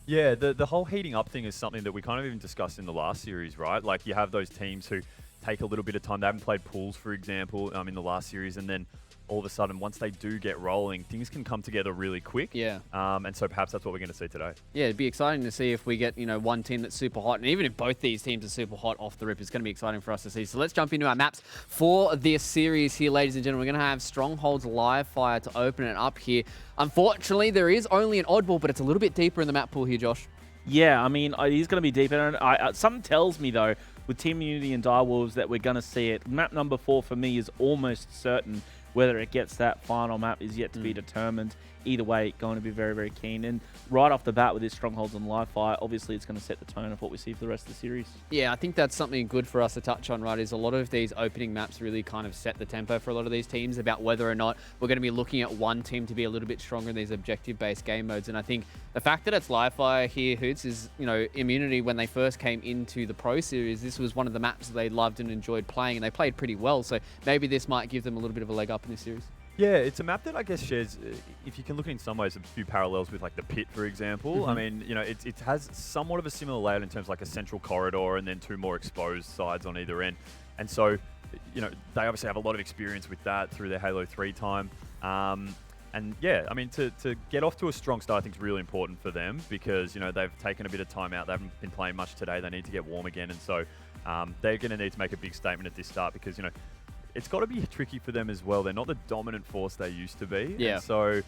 Yeah, the whole heating up thing is something that we kind of even discussed in the last series, right? Like you have those teams who take a little bit of time. They haven't played pools, for example, in the last series, and then all of a sudden, once they do get rolling, things can come together really quick. Yeah. And so perhaps that's what we're going to see today. Yeah, it'd be exciting to see if we get, one team that's super hot. And even if both these teams are super hot off the rip, it's going to be exciting for us to see. So let's jump into our maps for this series here, ladies and gentlemen. We're going to have Strongholds live fire to open it up here. Unfortunately, there is only an oddball, but it's a little bit deeper in the map pool here, Josh. Yeah, I mean, he's going to be deep. And something tells me, though, with Team Unity and Direwolves that we're going to see it. Map number 4 for me is almost certain. Whether it gets that final map is yet to be determined. Either way, going to be very, very keen. And right off the bat with this Strongholds on live fire, obviously it's going to set the tone of what we see for the rest of the series. Yeah, I think that's something good for us to touch on, right, is a lot of these opening maps really kind of set the tempo for a lot of these teams about whether or not we're going to be looking at one team to be a little bit stronger in these objective-based game modes. And I think the fact that it's live fire here, Hoots, is, Immunity, when they first came into the Pro Series, this was one of the maps that they loved and enjoyed playing, and they played pretty well. So maybe this might give them a little bit of a leg up in this series. Yeah, it's a map that I guess shares, if you can look in some ways, a few parallels with like the Pit, for example. I mean, it has somewhat of a similar layout in terms of like a central corridor and then 2 more exposed sides on either end. And so, they obviously have a lot of experience with that through their Halo 3 time. And yeah, I mean, to get off to a strong start, I think is really important for them because, they've taken a bit of time out. They haven't been playing much today. They need to get warm again. And so they're going to need to make a big statement at this start because, it's got to be tricky for them as well. They're not the dominant force they used to be. Yeah. And so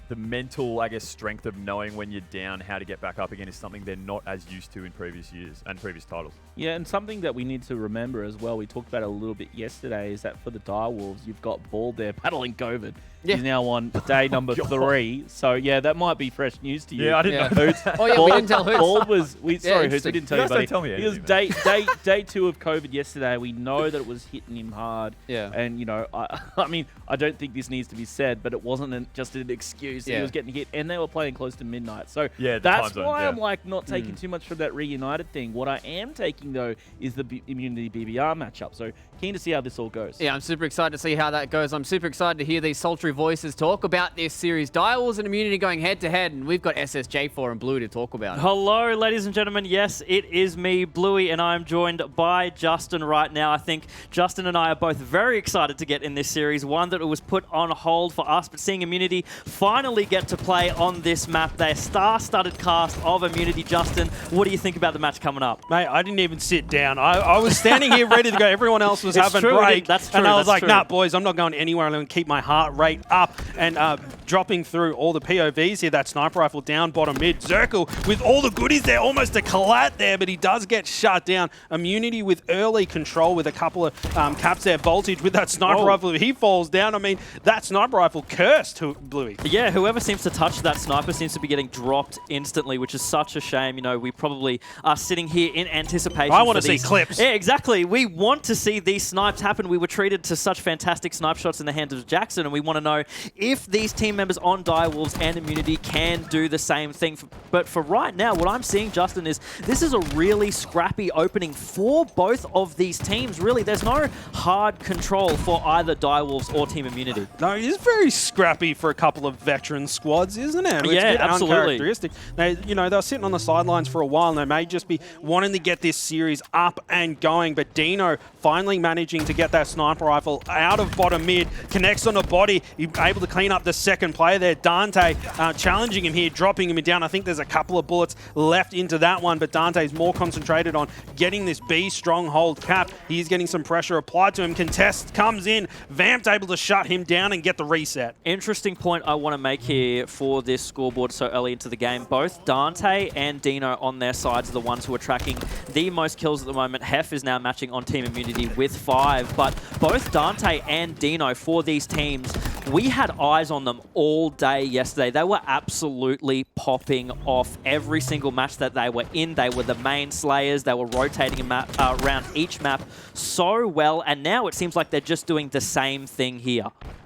the mental, I guess, strength of knowing when you're down, how to get back up again is something they're not as used to in previous years and previous titles. Yeah, and something that we need to remember as well, we talked about it a little bit yesterday, is that for the Direwolves, you've got Bald there battling COVID. Yeah. He's now on day number 3. So, yeah, that might be fresh news to you. Yeah, I didn't know. Oh, yeah, we didn't tell Hoots. Bald was... Sorry, Hoots, we didn't tell you, buddy. Don't tell me He was day 2 of COVID yesterday. We know that it was hitting him hard. Yeah. And, I mean, I don't think this needs to be said, but it wasn't just an excuse. Yeah. He was getting hit, and they were playing close to midnight. So, yeah, that's why I'm, not taking too much from that reunited thing. What I am taking, though, is the Immunity BBR matchup. So, keen to see how this all goes. Yeah, I'm super excited to see how that goes. I'm super excited to hear these sultry voices talk about this series. Direwolves and Immunity going head-to-head, and we've got SSJ4 and Blue to talk about. Hello, ladies and gentlemen. Yes, it is me, Bluey, and I'm joined by Justin right now. I think Justin and I are both very excited to get in this series, one that was put on hold for us, but seeing Immunity finally get to play on this map, their star-studded cast of Immunity. Justin, what do you think about the match coming up? Mate, I didn't even sit down. I was standing here ready to go. Everyone else was having a break. That's true. And I was like, nah, boys, I'm not going anywhere. I'm going to keep my heart rate up. And dropping through all the POVs here, that sniper rifle down bottom mid. Zerkil with all the goodies there, almost a collat there, but he does get shut down. Immunity with early control with a couple of caps there. Voltage with that sniper rifle. He falls down. I mean, that sniper rifle cursed to Bluey. Yeah, whoever seems to touch that sniper seems to be getting dropped instantly, which is such a shame. We probably are sitting here in anticipation. I want to see clips. Yeah, exactly. We want to see these snipes happen. We were treated to such fantastic snipe shots in the hands of Jackson, and we want to know if these team members on Direwolves and Immunity can do the same thing. But for right now, what I'm seeing, Justin, is this is a really scrappy opening for both of these teams. Really, there's no hard control for either Direwolves or Team Immunity. No, it is very scrappy for a couple of veteran squads, isn't it? It's yeah, absolutely. Uncharacteristic. They were sitting on the sidelines for a while, and they may just be wanting to get this series up and going. But Deano finally managing to get that sniper rifle out of bottom mid, connects on the body, able to clean up the second player there. Dante challenging him here, dropping him down. I think there's a couple of bullets left into that one, but Dante's more concentrated on getting this B stronghold cap. He's getting some pressure applied to him. Contest comes in. Vampt able to shut him down and get the reset. Interesting point I want to make here for this scoreboard so early into the game. Both Dante and Deano on their sides are the ones who are tracking the most kills at the moment. Heff is now matching on Team Immunity with 5, but both Dante and Deano for these teams, we had eyes on them all day yesterday. They were absolutely popping off every single match that they were in. They were the main slayers. They were rotating around each map so well, and now it seems like they're just doing the same thing here.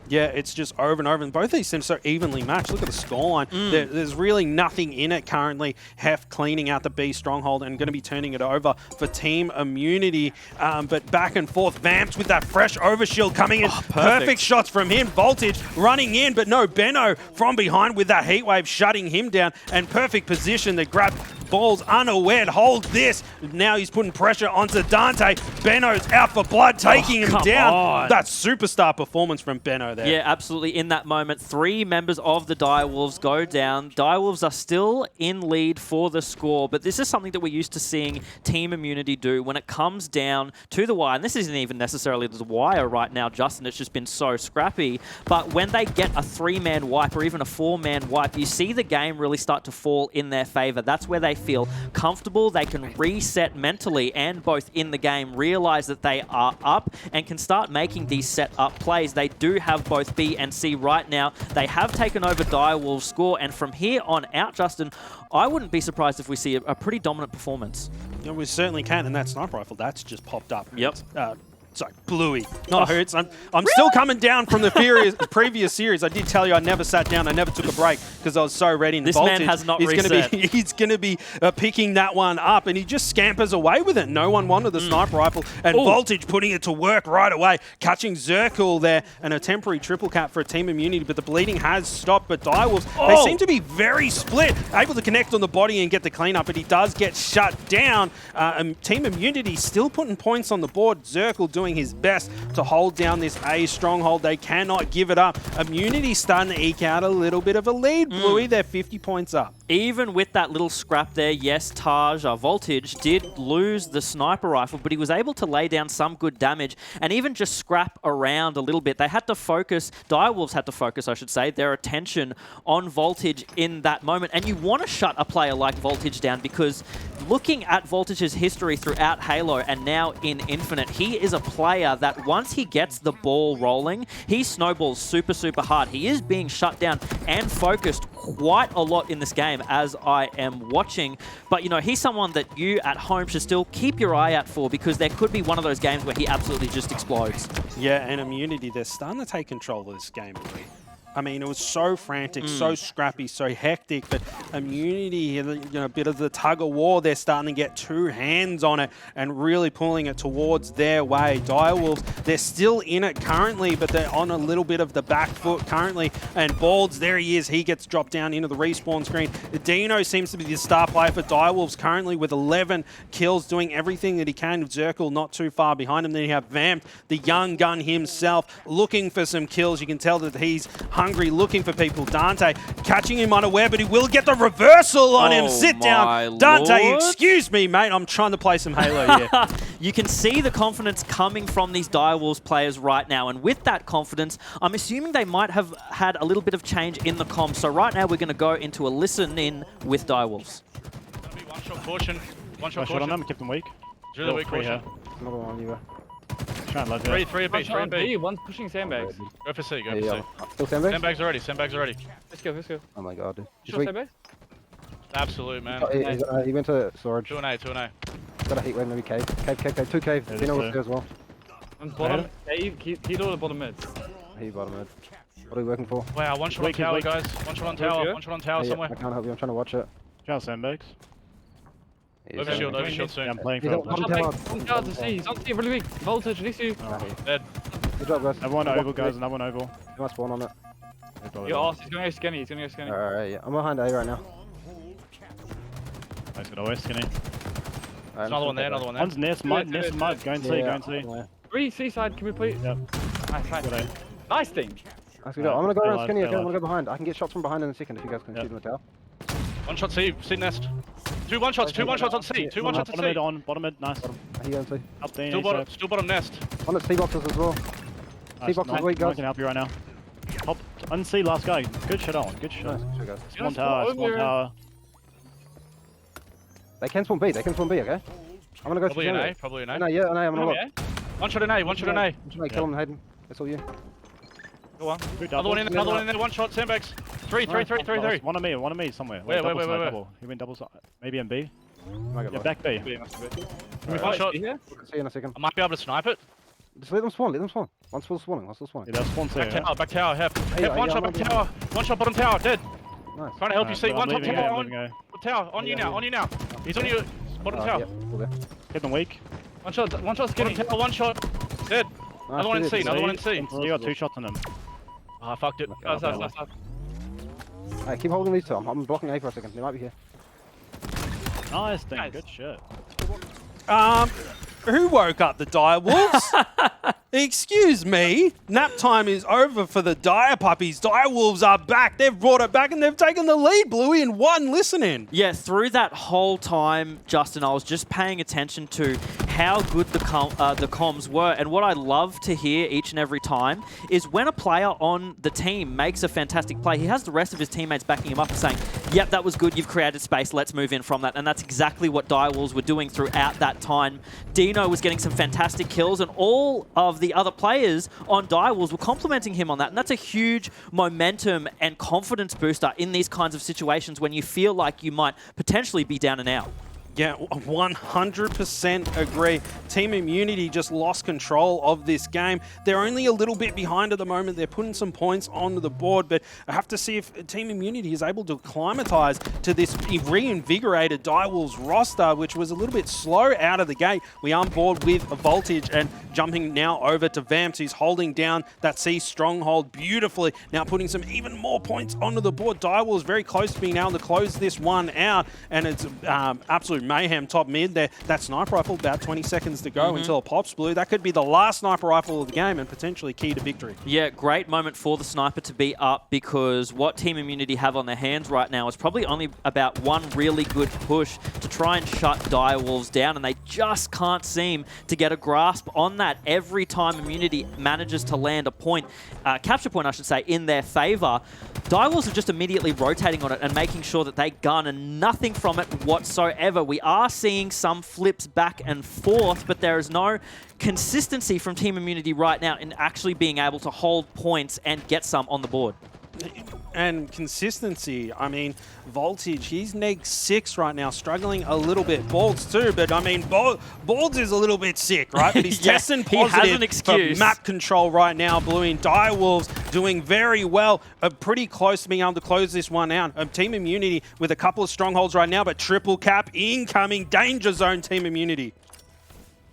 Yeah, it's just over and over. And both these teams so evenly matched. Look at the scoreline. There's really nothing in it currently. Heff cleaning out the B stronghold and going to be turning it over for Team Immunity. But back and forth. Vampt with that fresh overshield coming in. Perfect shots from him. Voltage running in, but no, Benno from behind with that heatwave shutting him down. And perfect position to grab balls unaware. Hold this. Now he's putting pressure onto Dante. Benno's out for blood, taking him down. That superstar performance from Benno there. Yeah, absolutely. In that moment, 3 members of the Direwolves go down. Direwolves are still in lead for the score, but this is something that we're used to seeing Team Immunity do when it comes down to the wire. And this isn't even necessarily the wire right now, Justin. It's just been so scrappy. But when they get a 3-man wipe or even a 4-man wipe, you see the game really start to fall in their favor. That's where they feel comfortable. They can reset mentally and both in the game realize that they are up and can start making these set up plays. They do have both B and C right now. They have taken over Direwolves' score, and from here on out, Justin, I wouldn't be surprised if we see a pretty dominant performance. Yeah, we certainly can, and that sniper rifle, that's just popped up. Yep. Sorry, Bluey, not Hurts. I'm still coming down from the previous series. I did tell you I never sat down. I never took a break because I was so ready. This man has not reset. He's going to be picking that one up, and he just scampers away with it. No one wanted the sniper rifle, and Voltage putting it to work right away, catching Zerkil there, and a temporary triple cap for a Team Immunity, but the bleeding has stopped. But Direwolves, they seem to be very split, able to connect on the body and get the cleanup, but he does get shut down. Team Immunity still putting points on the board. Zerkil doing his best to hold down this A stronghold. They cannot give it up. Immunity starting to eke out a little bit of a lead. Bluey, they're 50 points up. Even with that little scrap there, yes, Voltage did lose the sniper rifle, but he was able to lay down some good damage and even just scrap around a little bit. They had to focus, Direwolves had to focus, I should say, their attention on Voltage in that moment. And you want to shut a player like Voltage down because looking at Voltage's history throughout Halo and now in Infinite, he is a player that once he gets the ball rolling, he snowballs super, super hard. He is being shut down and focused quite a lot in this game as I am watching. But, you know, he's someone that you at home should still keep your eye out for because there could be one of those games where he absolutely just explodes. Yeah, and Immunity, they're starting to take control of this game. I mean, it was so frantic, so scrappy, so hectic, but Immunity, you know, a bit of the tug of war, they're starting to get 2 hands on it and really pulling it towards their way. Direwolves, they're still in it currently, but they're on a little bit of the back foot currently. And Balds, there he is, he gets dropped down into the respawn screen. Deano seems to be the star player for Direwolves currently with 11 kills, doing everything that he can. Zerkil not too far behind him. Then you have Vampt, the young gun himself, looking for some kills. You can tell that he's hungry, looking for people. Dante catching him unaware, but he will get the reversal on him. Sit down. Dante, excuse me, mate. I'm trying to play some Halo here. You can see the confidence coming from these Direwolves players right now. And with that confidence, I'm assuming they might have had a little bit of change in the comms. So right now, we're going to go into a listen-in with Direwolves. One-shot caution. One-shot on them, keep them weak. Really weak caution. Another one, you were. Three a B, 3 a B. One's pushing sandbags. Go for C, go for C. Still sandbags? Sandbags already. Let's go. Oh my god, dude. Shot sandbags? Absolute, man. He went to storage. 2 and A. Got a heat wave, maybe cave. Cave. 2 cave. Deano was there as well. On bottom. He's all the bottom mid. He bottom mid. What are we working for? Wow, one shot on tower, guys. One shot on tower somewhere. I can't help you, I'm trying to watch it. Try sandbags. Overshield soon. Yeah, I'm playing He's for on tower. He's on C, really weak. Voltage, needs you. Dead. Good job, guys. Another one oval, guys. Another one oval. You might spawn on it. Your ass, he's gonna go skinny. Alright, yeah. I'm behind A right now. Nice, good OS, skinny. Another one there. One's nest mud. Go and see. 3 C side, can we please? Yep. Nice. Nice thing. I'm gonna go around skinny, okay? I'm gonna go behind. I can get shots from behind in a second if you guys can shoot in the tower. One shot C nest. 2 1-shots on C. 2 1-shots on C. Bottom mid, nice. He going C. Up there. Still bottom nest. One at C boxes as well. C boxes weak, guys. I can help you right now. Top, unsee last guy. Good shot on. Good shot. Nice, guys. Spawn tower. They can spawn B, okay? I'm gonna go Probably an A. No, yeah, I'm gonna look. One shot in A. I'm trying to kill him, Hayden. That's all you. Go on. Another one in there. 1 shot. Sandbags. 3. One on me somewhere. Where? He went double. Maybe in B. Yeah, back B. Give me 1 shot. See you in a second. I might be able to snipe it. Just let them spawn, let them spawn. One's still spawning, one's still spawning. Yeah, that's one Back too. tower, back tower, Heff. Hey, Heff, one yeah, shot, I'm back on tower. One shot, bottom tower, dead. Nice. Trying to help you, see. One top tower, on Go. tower, on you now, on you now. He's on you, bottom tower. Yep, all there. Hit them weak. One shot Bottom skinny. tower, one shot, dead. Another one in C, another one in C. You got 2 shots on him. Ah, fucked it. Nice. Hey, keep holding these two. I'm blocking A for a second. They might be here. Nice thing. Nice. Good shit. Who woke up the dire wolves? Excuse me. Nap time is over for the dire puppies. Dire wolves are back. They've brought it back and they've taken the lead, Bluey, in one listening. Yeah, through that whole time, Justin, I was just paying attention to how good the comms were. And what I love to hear each and every time is when a player on the team makes a fantastic play, he has the rest of his teammates backing him up and saying, yep, that was good, you've created space, let's move in from that. And that's exactly what Direwolves were doing throughout that time. Deano was getting some fantastic kills, and all of the other players on Direwolves were complimenting him on that. And that's a huge momentum and confidence booster in these kinds of situations when you feel like you might potentially be down and out. Yeah, 100% agree. Team Immunity just lost control of this game. They're only a little bit behind at the moment. They're putting some points onto the board, but I have to see if Team Immunity is able to acclimatize to this reinvigorated Direwolves roster, which was a little bit slow out of the gate. We are on board with a Voltage and jumping now over to Vampt, who's holding down that C Stronghold beautifully. Now putting some even more points onto the board. Direwolves very close to being able to close this one out, and it's absolute mayhem top mid there. That sniper rifle, about 20 seconds to go until it pops, Blue. That could be the last sniper rifle of the game and potentially key to victory. Yeah, great moment for the sniper to be up, because what Team Immunity have on their hands right now is probably only about one really good push to try and shut Direwolves down, and they just can't seem to get a grasp on that. Every time Immunity manages to land a point, capture point I should say, in their favor, Direwolves are just immediately rotating on it and making sure that they garner nothing from it whatsoever. We are seeing some flips back and forth, but there is no consistency from Team Immunity right now in actually being able to hold points and get some on the board. And consistency, I mean, Voltage, he's neg 6 right now, struggling a little bit. Balds too, but I mean, Balds is a little bit sick, right? But he's Yeah, testing he has an positive excuse. for map control right now. Blue and Direwolves doing very well, pretty close to being able to close this one out. Team Immunity with a couple of strongholds right now, but triple cap incoming, danger zone Team Immunity.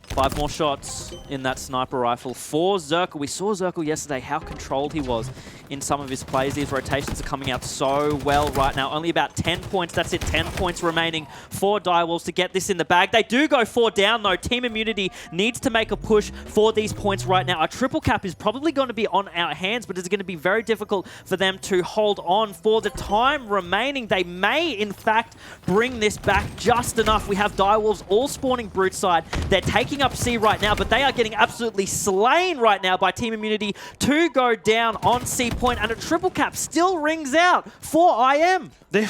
5 more shots in that sniper rifle for Zerkil. We saw Zerkil yesterday, how controlled he was in some of his plays. These rotations are coming out so well right now. Only about 10 points. That's it, 10 points remaining for Direwolves to get this in the bag. They do go 4 down though. Team Immunity needs to make a push for these points right now. A triple cap is probably going to be on our hands, but it's going to be very difficult for them to hold on for the time remaining. They may, in fact, bring this back just enough. We have Direwolves all spawning Brute side. They're taking up C right now, but they are getting absolutely slain right now by Team Immunity to go down on C point, and a triple cap still rings out for IM. They're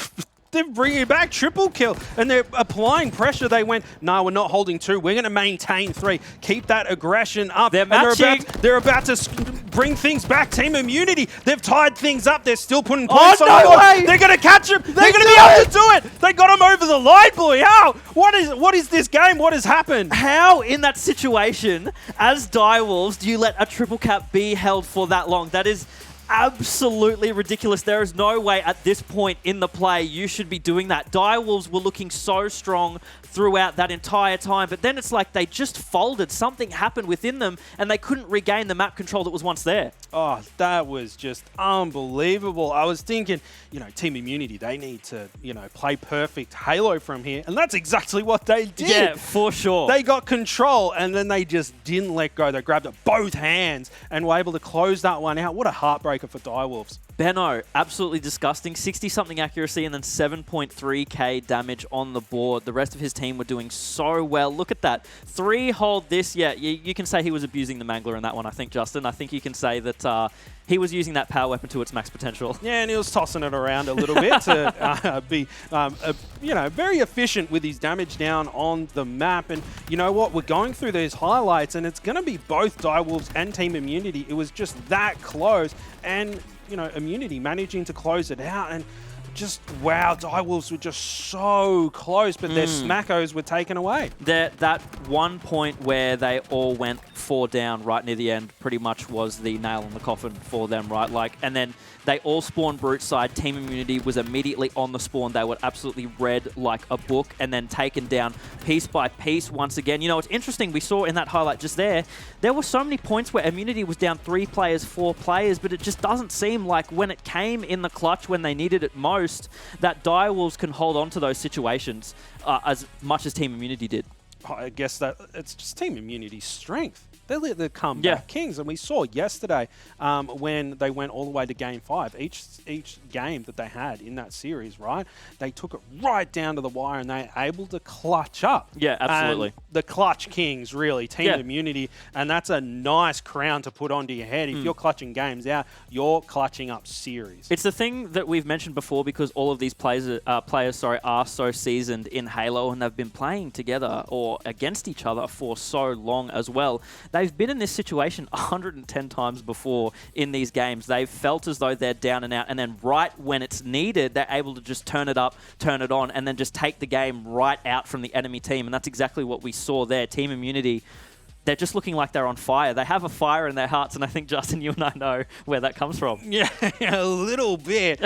bringing back triple kill, and they're applying pressure. They went, no, we're not holding 2. We're going to maintain 3. Keep that aggression up. They're matching. They're about to bring things back. Team Immunity, they've tied things up. They're still putting points on the board. They're going to catch him. They're going to be able to do it. They got him over the line, boy. How? What is this game? What has happened? How, in that situation, as Direwolves, do you let a triple cap be held for that long? That is absolutely ridiculous. There is no way at this point in the play you should be doing that. Direwolves were looking so strong throughout that entire time, but then it's like they just folded. Something happened within them and they couldn't regain the map control that was once there. Oh, that was just unbelievable. I was thinking, Team Immunity, they need to, play perfect Halo from here, and that's exactly what they did. Yeah, for sure. They got control, and then they just didn't let go. They grabbed it both hands and were able to close that one out. What a heartbreaker for Direwolves. Benno, absolutely disgusting. 60-something accuracy and then 7.3k damage on the board. The rest of his team were doing so well. Look at that. 3 hold this. Yeah, you can say he was abusing the Mangler in that one, I think, Justin. I think you can say that he was using that power weapon to its max potential. Yeah, and he was tossing it around a little bit to be, very efficient with his damage down on the map. And you know what? We're going through these highlights, and it's going to be both Direwolves and Team Immunity. It was just that close, and Immunity managing to close it out. And just, wow, Direwolves were just so close, but their smackos were taken away. That one point where they all went 4 down right near the end pretty much was the nail in the coffin for them, right? Like, and then they all spawned brute side. Team Immunity was immediately on the spawn. They were absolutely read like a book and then taken down piece by piece once again. You know, it's interesting. We saw in that highlight just there were so many points where Immunity was down 3 players, 4 players, but it just doesn't seem like when it came in the clutch when they needed it most, that Direwolves can hold on to those situations as much as Team Immunity did. I guess that it's just Team Immunity's strength. They're the comeback kings, and we saw yesterday when they went all the way to Game 5. Each game that they had in that series, right? They took it right down to the wire, and they were able to clutch up. Yeah, absolutely. And the clutch kings, really, Team Immunity, and that's a nice crown to put onto your head. If you're clutching games out, you're clutching up series. It's the thing that we've mentioned before because all of these players are so seasoned in Halo, and they've been playing together or against each other for so long as well. They've been in this situation 110 times before in these games. They've felt as though they're down and out, and then right when it's needed, they're able to just turn it up, turn it on, and then just take the game right out from the enemy team. And that's exactly what we saw there. Team Immunity, they're just looking like they're on fire. They have a fire in their hearts, and I think, Justin, you and I know where that comes from. Yeah, a little bit.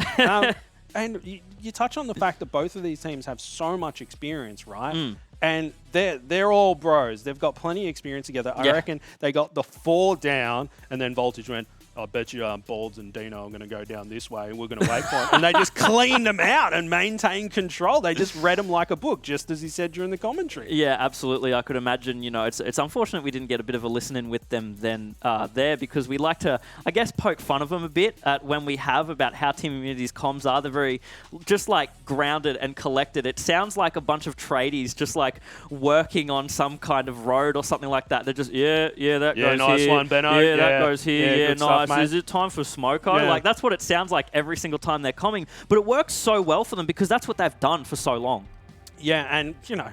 And you touch on the fact that both of these teams have so much experience, right? And they're all bros. They've got plenty of experience together. I reckon they got the 4 down, and then Voltage went, I bet you Balds and Deano are going to go down this way, and we're going to wait for it. And they just cleaned them out and maintained control. They just read them like a book, just as he said during the commentary. Yeah, absolutely. I could imagine, you know, it's unfortunate we didn't get a bit of a listen-in with them then there, because we like to, I guess, poke fun of them a bit at when we have about how Team Immunity's comms are. They're very just like grounded and collected. It sounds like a bunch of tradies just like working on some kind of road or something like that. They're just, that goes here. Nice one, Benno. Yeah, that goes here. Yeah, nice. Stuff, Is it time for Smoko? Like, that's what it sounds like every single time they're coming. But it works so well for them because that's what they've done for so long. Yeah, and, you know,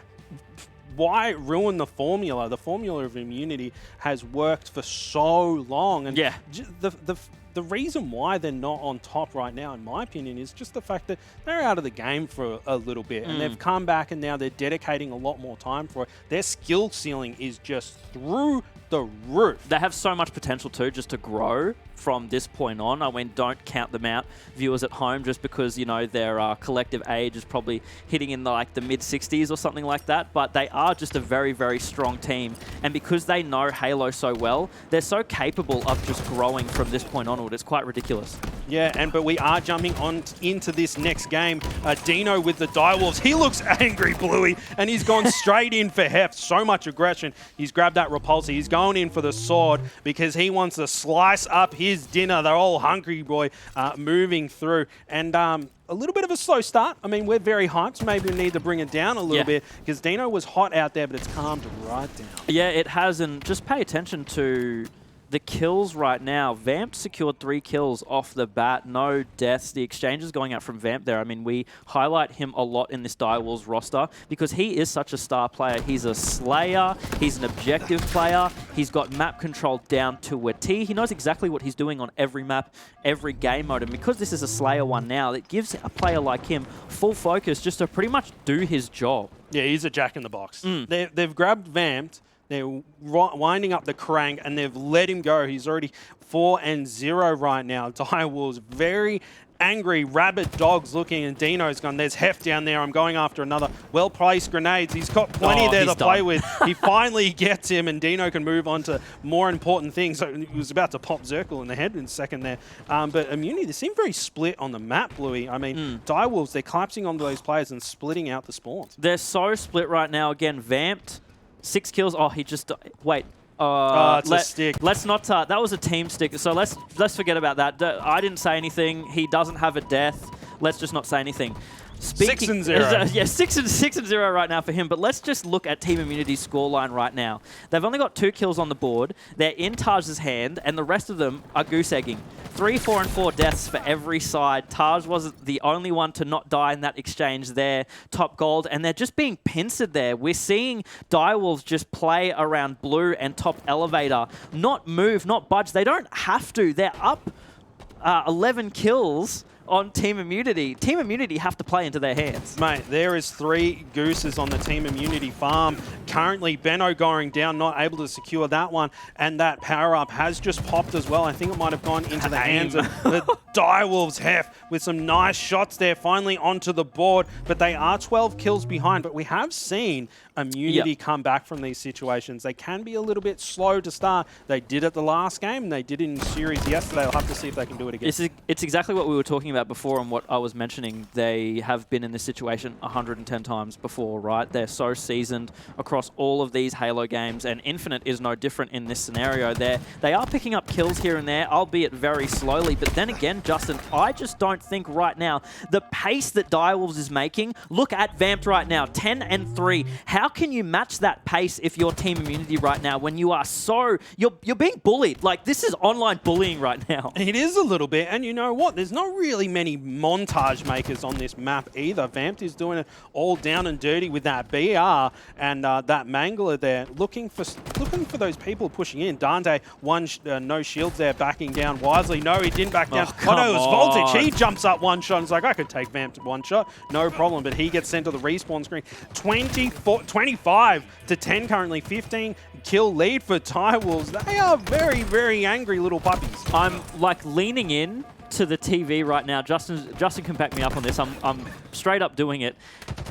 why ruin the formula? The formula of Immunity has worked for so long. And the reason why they're not on top right now, in my opinion, is just the fact that they're out of the game for a little bit. And they've come back, and now they're dedicating a lot more time for it. Their skill ceiling is just through the roof. They have so much potential too, just to grow from this point on. I mean, don't count them out, viewers at home, just because, you know, their collective age is probably hitting in the mid-60s or something like that. But they are just a very, very strong team. And because they know Halo so well, they're so capable of just growing from this point onward. It's quite ridiculous. Yeah, but we are jumping on into this next game. Deano with the Direwolves. He looks angry, Bluey, and he's gone straight in for Heff. So much aggression. He's grabbed that repulsor. He's going in for the sword because he wants to slice up his dinner. They're all hungry, boy, moving through. And a little bit of a slow start. I mean, we're very hyped. So maybe we need to bring it down a little bit because Deano was hot out there, but it's calmed right down. Yeah, it has. And just pay attention to the kills right now. Vampt secured 3 kills off the bat, no deaths. The exchanges going out from Vampt there. I mean, we highlight him a lot in this Direwolves roster because he is such a star player. He's a slayer, he's an objective player, he's got map control down to a T. He knows exactly what he's doing on every map, every game mode, and because this is a slayer one now, it gives a player like him full focus just to pretty much do his job. Yeah, he's a jack in the box. They've grabbed Vampt. They're winding up the crank, and they've let him go. He's already 4-0 right now. Direwolves very angry, rabid dogs looking, and Deano's gone, there's Heff down there. I'm going after another well-placed grenades. He's got plenty there to play with. He finally gets him, and Deano can move on to more important things. So he was about to pop Zerkil in the head in a second there. But Immunity, they seem very split on the map, Bluey. I mean, Direwolves, they're collapsing onto those players and splitting out the spawns. They're so split right now. Again, Vampt, 6 kills. Oh, he just... Wait. It's a stick. Let's not... that was a team stick, so let's forget about that. I didn't say anything. He doesn't have a death. Let's just not say anything. 6-0. Yeah, 6-0 right now for him. But let's just look at Team Immunity's scoreline right now. They've only got 2 kills on the board. They're in Taj's hand, and the rest of them are goose egging. 3, 4, and 4 deaths for every side. Taj was the only one to not die in that exchange there. Top gold, and they're just being pincered there. We're seeing Direwolves just play around blue and top elevator. Not move, not budge. They don't have to. They're up 11 kills on Team Immunity. Team Immunity have to play into their hands. Mate, there is 3 Gooses on the Team Immunity farm. Currently, Benno going down, not able to secure that one. And that power-up has just popped as well. I think it might have gone into the hands of the Direwolves. Heff with some nice shots there, finally onto the board. But they are 12 kills behind. But we have seen Immunity come back from these situations. They can be a little bit slow to start. They did it the last game, and they did it in series yesterday. I'll have to see if they can do it again. It's exactly what we were talking about before and what I was mentioning. They have been in this situation 110 times before, right? They're so seasoned across all of these Halo games, and Infinite is no different in this scenario. They are picking up kills here and there, albeit very slowly. But then again, Justin, I just don't think right now the pace that Direwolves is making, look at Vampt right now, 10-3. How can you match that pace if you're Team Immunity right now when you are so... You're being bullied. Like, this is online bullying right now. It is a little bit, and you know what? There's not really many montage makers on this map either. Vampt is doing it all down and dirty with that BR and that Mangler there, looking for those people pushing in. Dante, no shields there, backing down wisely. No, he didn't back down. Oh no, it was Voltage. He jumps up one shot and is like, I could take Vampt one shot, no problem. But he gets sent to the respawn screen. 25 to 10 currently, 15 kill lead for Direwolves. They are very, very angry little puppies. I'm like leaning in to the TV right now. Justin can back me up on this. I'm straight up doing it.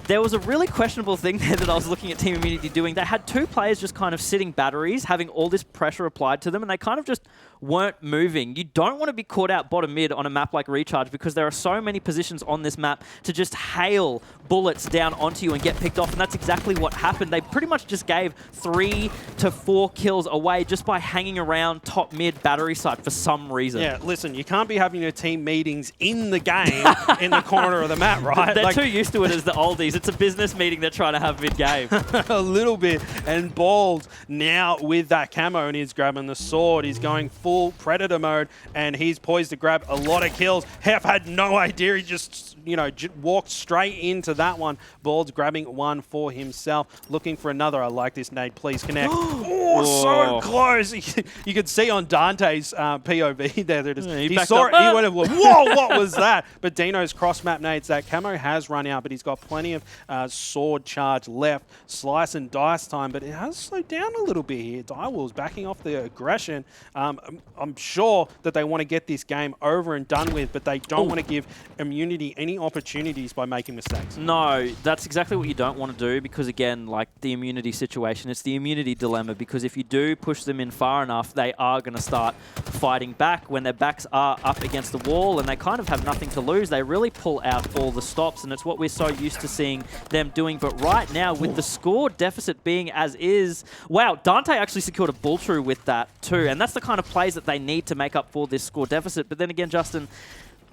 There was a really questionable thing there that I was looking at Team Immunity doing. They had 2 players just kind of sitting batteries, having all this pressure applied to them, and they kind of just weren't moving. You don't want to be caught out bottom mid on a map like Recharge because there are so many positions on this map to just hail bullets down onto you and get picked off, and that's exactly what happened. They pretty much just gave 3 to 4 kills away just by hanging around top mid battery site for some reason. Yeah, listen, you can't be having your team meetings in the game in the corner of the map, right? They're too used to it as the oldies. It's a business meeting they're trying to have mid-game. A little bit. And Bald now with that camo, and he's grabbing the sword. He's going full Predator mode, and he's poised to grab a lot of kills. Heff had no idea. He just, you know, walked straight into that one. Bald's grabbing one for himself, looking for another. I like this nade. Please connect. So close. You could see on Dante's POV there that he saw it. He went, whoa, what was that? But Deano's cross-map nades, that camo has run out, but he's got plenty of sword charge left. Slice and dice time, but it has slowed down a little bit here. Direwolves backing off the aggression. I'm sure that they want to get this game over and done with, but they don't want to give Immunity any opportunities by making mistakes. No, that's exactly what you don't want to do because, again, like the Immunity situation, it's the Immunity dilemma because if you do push them in far enough, they are going to start fighting back. When their backs are up against the wall and they kind of have nothing to lose, they really pull out all the stops, and it's what we're so used to seeing them doing. But right now, with the score deficit being as is, wow, Dante actually secured a bull true with that too, and that's the kind of plays that they need to make up for this score deficit. But then again, Justin,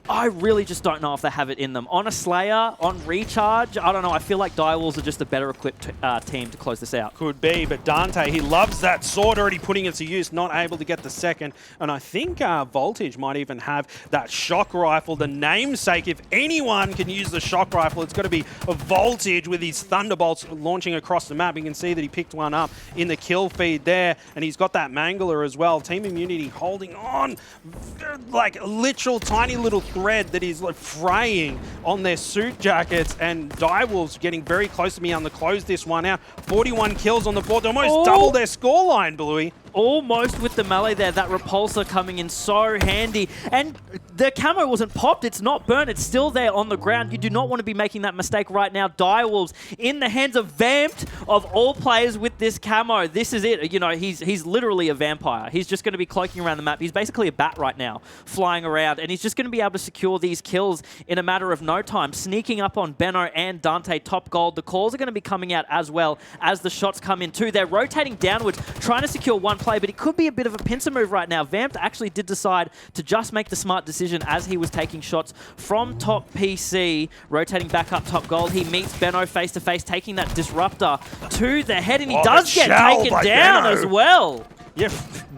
I really just don't know if they have it in them. On a Slayer, on Recharge, I don't know. I feel like Direwolves are just a better equipped team to close this out. Could be, but Dante, he loves that sword, already putting it to use, not able to get the second. And I think Voltage might even have that shock rifle, the namesake. If anyone can use the shock rifle, it's got to be a Voltage with his Thunderbolts launching across the map. You can see that he picked one up in the kill feed there, and he's got that Mangler as well. Team Immunity holding on like a literal tiny little thread that is like fraying on their suit jackets, and Direwolves getting very close to me on the close this one out. 41 kills on the board, almost double their scoreline, Bluey. Almost with the melee there, that repulsor coming in so handy. And the camo wasn't popped, it's not burnt, it's still there on the ground. You do not want to be making that mistake right now. Direwolves in the hands of Vampt, of all players with this camo. This is it. You know, he's literally a vampire. He's just going to be cloaking around the map. He's basically a bat right now, flying around, and he's just going to be able to secure these kills in a matter of no time. Sneaking up on Benno and Dante, top gold. The calls are going to be coming out as well as the shots come in too. They're rotating downwards, trying to secure one play, but it could be a bit of a pincer move right now. Vampt actually did decide to just make the smart decision as he was taking shots from top PC, rotating back up top gold. He meets Benno face to face, taking that disruptor to the head, and he does get taken down as well. Yeah,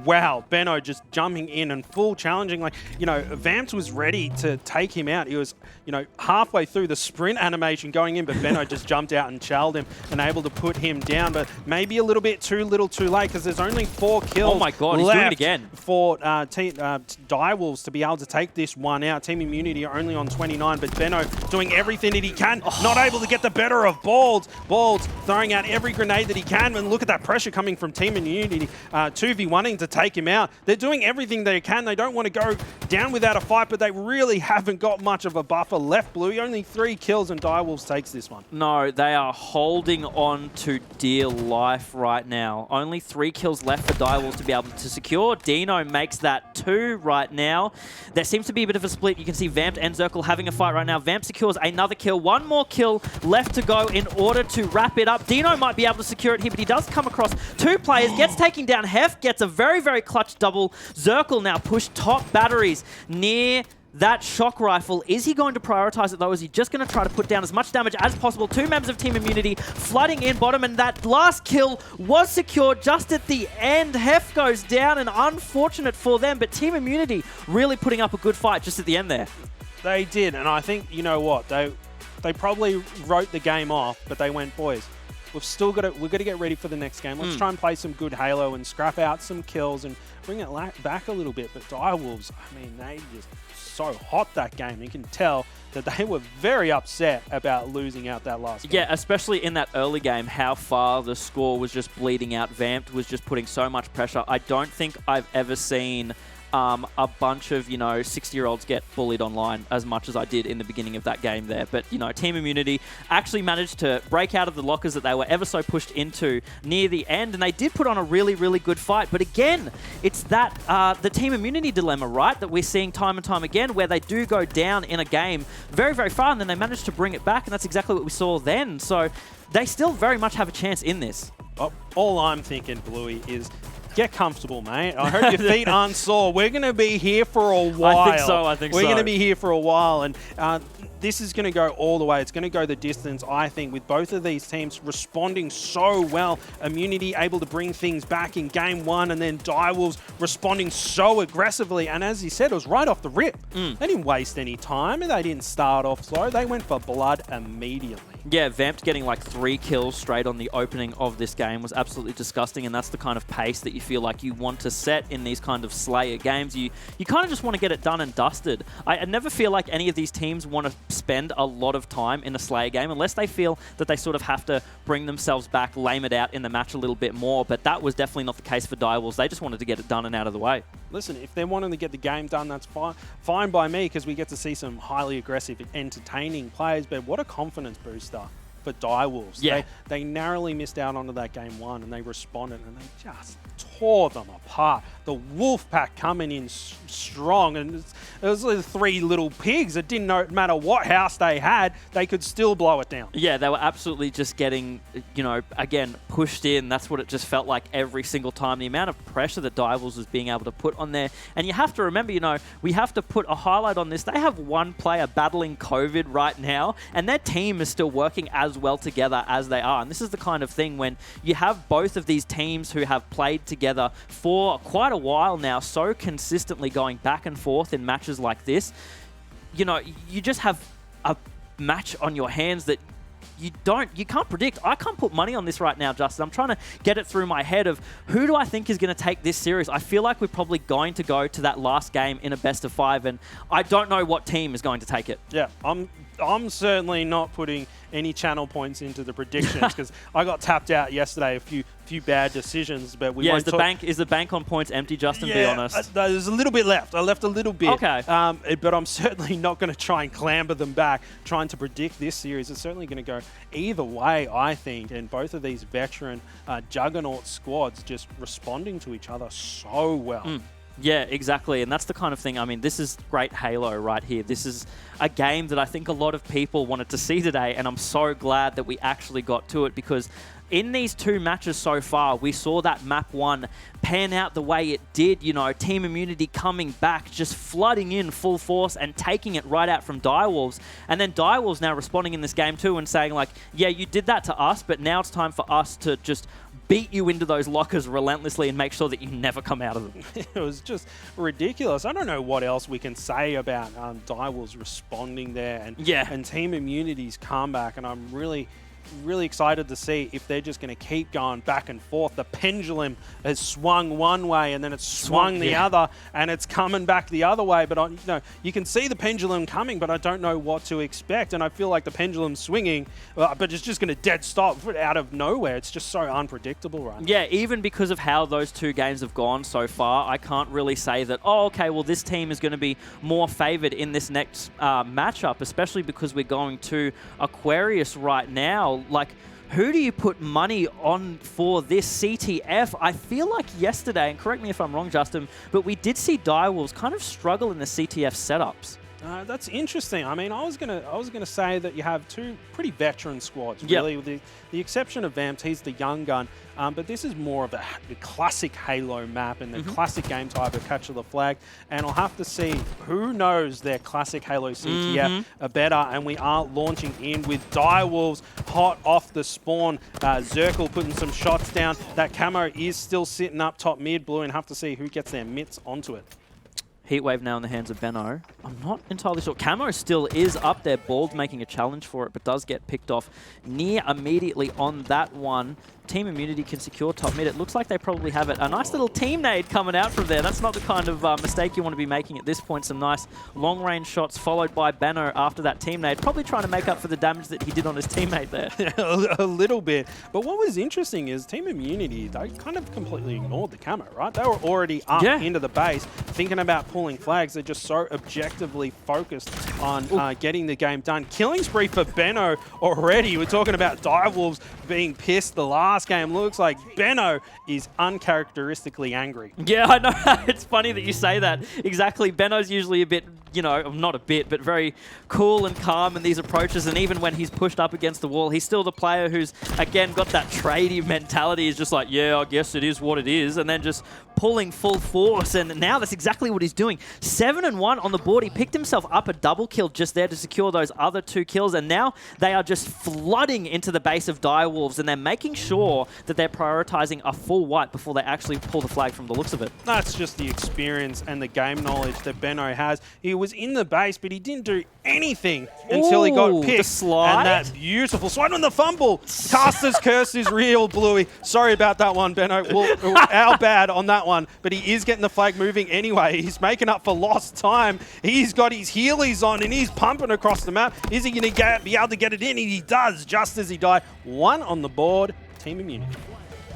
wow, Benno just jumping in and full challenging. Like, you know, Vampt was ready to take him out. He was, you know, halfway through the sprint animation going in, but Benno just jumped out and challenged him and able to put him down. But maybe a little bit too late because there's only 4 kills Oh my God, he's doing it again. for Direwolves to be able to take this one out. Team Immunity are only on 29, but Benno doing everything that he can, not able to get the better of Balds. Balds throwing out every grenade that he can, and look at that pressure coming from Team Immunity, 2v1ing to take him out. They're doing everything they can. They don't want to go down without a fight, but they really haven't got much of a buffer left, Bluey. Only 3 kills, and Direwolves takes this one. No, they are holding on to dear life right now. Only 3 kills left for Direwolves to be able to secure. Deano makes that 2 right now. There seems to be a bit of a split. You can see Vampt and Zerkil having a fight right now. Vampt secures another kill. 1 more kill left to go in order to wrap it up. Deano might be able to secure it here, but he does come across 2 players. Gets taken down. Heff gets a very, very clutch double. Zerkil now pushed top batteries near that shock rifle. Is he going to prioritize it though? Is he just going to try to put down as much damage as possible? 2 members of Team Immunity flooding in bottom, and that last kill was secured just at the end. Heff goes down, and unfortunate for them, but Team Immunity really putting up a good fight just at the end there. They did, and I think, you know what, they probably wrote the game off, but they went, boys, we've got to get ready for the next game. Let's try and play some good Halo and scrap out some kills and bring it back a little bit. But Direwolves, I mean, they just so hot that game. You can tell that they were very upset about losing out that last game. Yeah, especially in that early game, how far the score was just bleeding out. Vampt was just putting so much pressure. I don't think I've ever seen a bunch of, 60-year-olds get bullied online as much as I did in the beginning of that game there. But, Team Immunity actually managed to break out of the lockers that they were ever so pushed into near the end, and they did put on a really, really good fight. But again, it's that the Team Immunity dilemma, right, that we're seeing time and time again, where they do go down in a game very, very far, and then they manage to bring it back, and that's exactly what we saw then. So they still very much have a chance in this. All I'm thinking, Bluey, is get comfortable, mate. I hope your feet aren't sore. We're going to be here for a while. I think so. We're going to be here for a while, and this is going to go all the way. It's going to go the distance, I think, with both of these teams responding so well. Immunity able to bring things back in game 1, and then Direwolves responding so aggressively. And as you said, it was right off the rip. They didn't waste any time, and they didn't start off slow. They went for blood immediately. Yeah, Vampt getting like 3 kills straight on the opening of this game was absolutely disgusting, and that's the kind of pace that you feel like you want to set in these kind of Slayer games. You kind of just want to get it done and dusted. I never feel like any of these teams want to spend a lot of time in a Slayer game unless they feel that they sort of have to bring themselves back, lame it out in the match a little bit more, but that was definitely not the case for Direwolves. They just wanted to get it done and out of the way. Listen, if they're wanting to get the game done, that's fine by me, because we get to see some highly aggressive, entertaining players, but what a confidence booster for Direwolves. Yeah. They narrowly missed out onto that game 1, and they responded, and they just tore them apart. The wolf pack coming in strong, and it was the 3 little pigs. It didn't matter what house they had, they could still blow it down. Yeah, they were absolutely just getting, again, pushed in. That's what it just felt like every single time. The amount of pressure that Direwolves was being able to put on there. And you have to remember, we have to put a highlight on this. They have 1 player battling COVID right now, and their team is still working as well together as they are. And this is the kind of thing when you have both of these teams who have played together for quite a while now, so consistently going back and forth in matches like this, you just have a match on your hands that you can't predict. I can't put money on this right now, Justin. I'm trying to get it through my head of who do I think is going to take this series. I feel like we're probably going to go to that last game in a best of 5, and I don't know what team is going to take it. Yeah, I'm certainly not putting any channel points into the predictions because I got tapped out yesterday. A few bad decisions, but we won't is the bank on points empty, Justin? Yeah, be honest. There's a little bit left. I left a little bit. Okay. But I'm certainly not going to try and clamber them back. Trying to predict this series is certainly going to go either way, I think. And both of these veteran juggernaut squads just responding to each other so well. Yeah, exactly. And that's the kind of thing, I mean, this is great Halo right here. This is a game that I think a lot of people wanted to see today, and I'm so glad that we actually got to it, because in these 2 matches so far, we saw that map 1 pan out the way it did, Team Immunity coming back, just flooding in full force and taking it right out from Direwolves. And then Direwolves now responding in this game too and saying like, yeah, you did that to us, but now it's time for us to just beat you into those lockers relentlessly and make sure that you never come out of them. It was just ridiculous. I don't know what else we can say about Direwolves responding there and Team Immunity's comeback, and I'm really excited to see if they're just going to keep going back and forth. The pendulum has swung one way and then it's swung the other, and it's coming back the other way. But you can see the pendulum coming, but I don't know what to expect. And I feel like the pendulum's swinging, but it's just going to dead stop out of nowhere. It's just so unpredictable right now. Yeah, even because of how those two games have gone so far, I can't really say that, oh, okay, well, this team is going to be more favored in this next matchup, especially because we're going to Aquarius right now. Like, who do you put money on for this CTF? I feel like yesterday, and correct me if I'm wrong, Justin, but we did see Direwolves kind of struggle in the CTF setups. That's interesting. I mean, I was gonna say that you have two pretty veteran squads, really, with the exception of Vampt. He's the young gun, but this is more of the classic Halo map and the classic game type of Capture the Flag. And I'll have to see who knows their classic Halo CTF are better. And we are launching in with Direwolves hot off the spawn. Zerkil putting some shots down. That camo is still sitting up top mid blue, and have to see who gets their mitts onto it. Heatwave now in the hands of Benno. I'm not entirely sure. Camo still is up there. Bald making a challenge for it, but does get picked off near immediately on that one. Team Immunity can secure top mid. It looks like they probably have it. A nice little team nade coming out from there. That's not the kind of mistake you want to be making at this point. Some nice long-range shots followed by Benno after that team nade. Probably trying to make up for the damage that he did on his teammate there. A little bit. But what was interesting is Team Immunity, they kind of completely ignored the camo, right? They were already up into the base, thinking about pulling flags. They're just so objectively focused on getting the game done. Killing spree for Benno already. We're talking about Direwolves being pissed the last game. Looks like Benno is uncharacteristically angry. Yeah, I know. It's funny that you say that. Exactly. Benno's usually a bit, not a bit, but very cool and calm in these approaches. And even when he's pushed up against the wall, he's still the player who's, again, got that tradey mentality. He's just like, yeah, I guess it is what it is. And then just pulling full force. And now that's exactly what he's doing. 7-1 on the board. He picked himself up a double kill just there to secure those other 2 kills. And now they are just flooding into the base of Direwolves, and they're making sure that they're prioritizing a full wipe before they actually pull the flag from the looks of it. That's just the experience and the game knowledge that Benno has. He was in the base, but he didn't do anything until he got picked. The slide? And that beautiful slide on the fumble. Caster's curse is real, Bluey. Sorry about that one, Benno. Our bad on that one, but he is getting the flag moving anyway. He's making up for lost time. He's got his Heelys on, and he's pumping across the map. Is he going to be able to get it in? And he does, just as he died. 1 on the board. Team Immunity.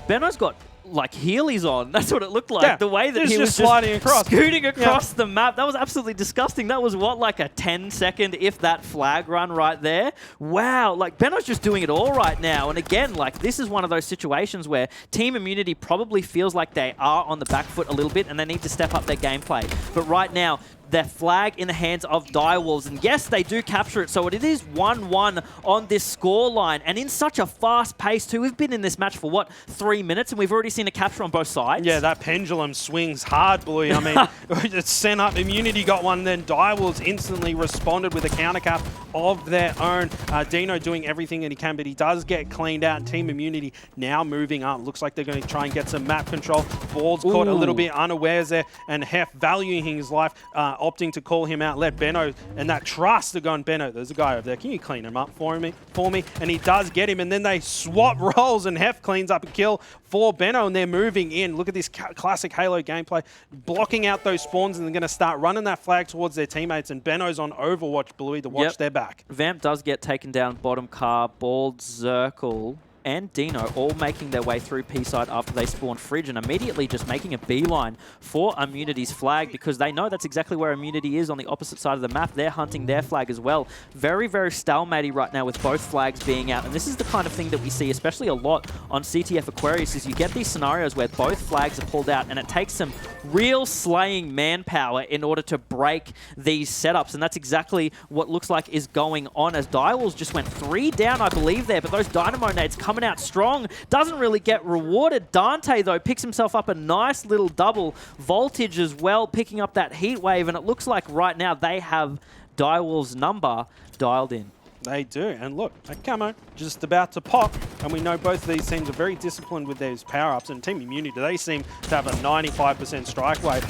Benno's got like Heelys on. That's what it looked like. Yeah, the way that he was just sliding across, scooting across the map. That was absolutely disgusting. That was what, like a 10-second, if that, flag run right there. Wow, like Benno's just doing it all right now. And again, like this is one of those situations where Team Immunity probably feels like they are on the back foot a little bit and they need to step up their gameplay. But right now, their flag in the hands of Direwolves. And yes, they do capture it. So it is 1-1 on this scoreline. And in such a fast pace too. We've been in this match for, what, 3 minutes? And we've already seen a capture on both sides. Yeah, that pendulum swings hard, Bluey. I mean, it's sent up. Immunity got one. Then Direwolves instantly responded with a counter cap of their own. Deano doing everything that he can, but he does get cleaned out. Team Immunity now moving up. Looks like they're going to try and get some map control. Bald's caught a little bit unawares there. And Heff, valuing his life, opting to call him out, let Benno, and that trust to go on Benno. There's a guy over there. Can you clean him up for me? And he does get him, and then they swap roles, and Heff cleans up a kill for Benno, and they're moving in. Look at this classic Halo gameplay, blocking out those spawns, and they're going to start running that flag towards their teammates, and Benno's on Overwatch, Bluey, to watch their back. Vampt does get taken down bottom car. Bald, Zerkil, and Deano all making their way through P-side after they spawn Fridge, and immediately just making a beeline for Immunity's flag because they know that's exactly where Immunity is on the opposite side of the map. They're hunting their flag as well. Very, very stalematy right now with both flags being out. And this is the kind of thing that we see especially a lot on CTF Aquarius is you get these scenarios where both flags are pulled out and it takes some real slaying manpower in order to break these setups. And that's exactly what looks like is going on as Direwolves just went 3 down, I believe, there. But those Dynamo nades coming out strong. Doesn't really get rewarded. Dante, though, picks himself up a nice little double voltage as well, picking up that heat wave. And it looks like right now they have Direwolves' number dialed in. They do. And look, that camo just about to pop. And we know both of these teams are very disciplined with those power-ups. And Team Immunity, they seem to have a 95% strike rate,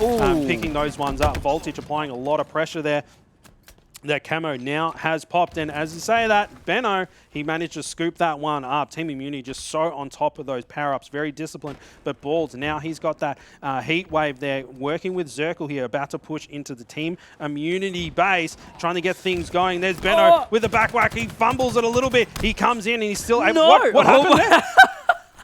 picking those ones up. Voltage applying a lot of pressure there. That camo now has popped, and as you say that, Benno, he managed to scoop that one up. Team Immunity just so on top of those power-ups, very disciplined, but Balls, now he's got that heat wave there, working with Zerkil here, about to push into the Team Immunity base, trying to get things going. There's Benno with the back whack, he fumbles it a little bit, he comes in and he's still able. What happened there?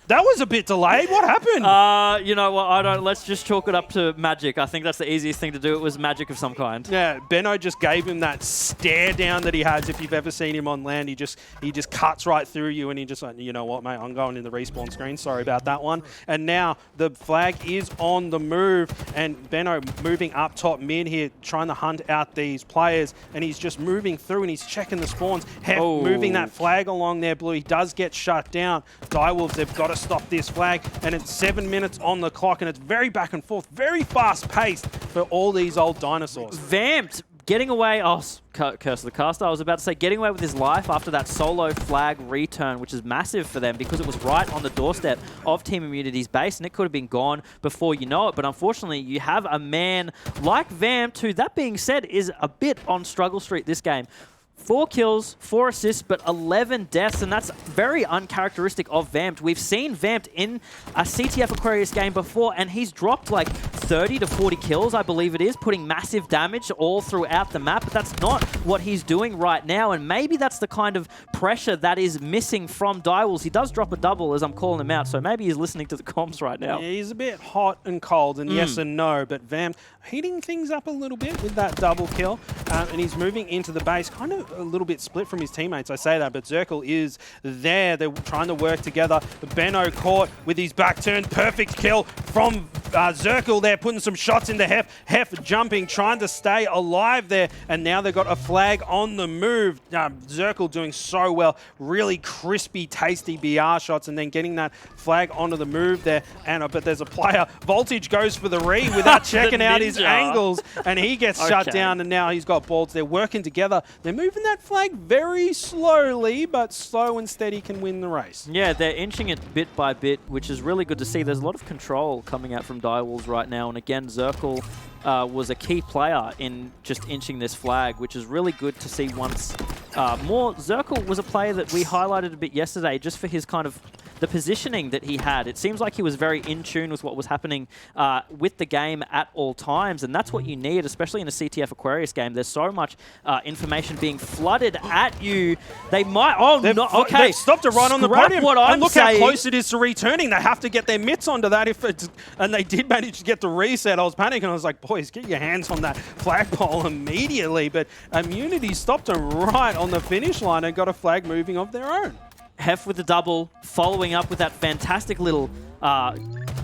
That was a bit delayed. What happened? You know what? Let's just chalk it up to magic. I think that's the easiest thing to do. It was magic of some kind. Yeah, Benno just gave him that stare down that he has. If you've ever seen him on land, he just cuts right through you, and he just like, you know what, mate? I'm going in the respawn screen. Sorry about that one. And now the flag is on the move, and Benno moving up top mid here, trying to hunt out these players, and he's just moving through and he's checking the spawns. Heff moving that flag along there, Blue. He does get shut down. Direwolves, they've got to stop this flag, and it's 7 minutes on the clock, and it's very back and forth, very fast paced for all these old dinosaurs. Vampt getting away, curse of the caster, I was about to say, getting away with his life after that solo flag return, which is massive for them because it was right on the doorstep of Team Immunity's base, and it could have been gone before you know it. But unfortunately, you have a man like Vampt, who, that being said, is a bit on struggle street this game. 4 kills, 4 assists, but 11 deaths, and that's very uncharacteristic of Vampt. We've seen Vampt in a CTF Aquarius game before, and he's dropped like 30 to 40 kills, I believe it is, putting massive damage all throughout the map, but that's not what he's doing right now, and maybe that's the kind of pressure that is missing from Direwolves. He does drop a double as I'm calling him out, so maybe he's listening to the comms right now. Yeah, he's a bit hot and cold, and yes and no, but Vampt heating things up a little bit with that double kill, and he's moving into the base, kind of a little bit split from his teammates, I say that, but Zerkil is there. They're trying to work together. Benno caught with his back turn. Perfect kill from Zerkil there, putting some shots into Heff. Heff jumping, trying to stay alive there, and now they've got a flag on the move. Zerkil doing so well. Really crispy, tasty BR shots, and then getting that flag onto the move there. And but there's a player. Voltage goes for the re without checking out his angles, and he gets shut down, and now he's got Balls. They're working together. They're moving that flag very slowly, but slow and steady can win the race. Yeah, they're inching it bit by bit, which is really good to see. There's a lot of control coming out from Direwolves right now, and again, Zerkil was a key player in just inching this flag, which is really good to see once more. Zerkil was a player that we highlighted a bit yesterday just for his kind of the positioning that he had. It seems like he was very in tune with what was happening with the game at all times, and that's what you need, especially in a CTF Aquarius game. There's so much information being flooded at you. They might... They stopped it right on the podium. And look how close it is to returning. They have to get their mitts onto that. And they did manage to get the reset. I was panicking. I was like, boys, get your hands on that flagpole immediately. But Immunity stopped them right on the finish line and got a flag moving of their own. Heff with the double, following up with that fantastic little,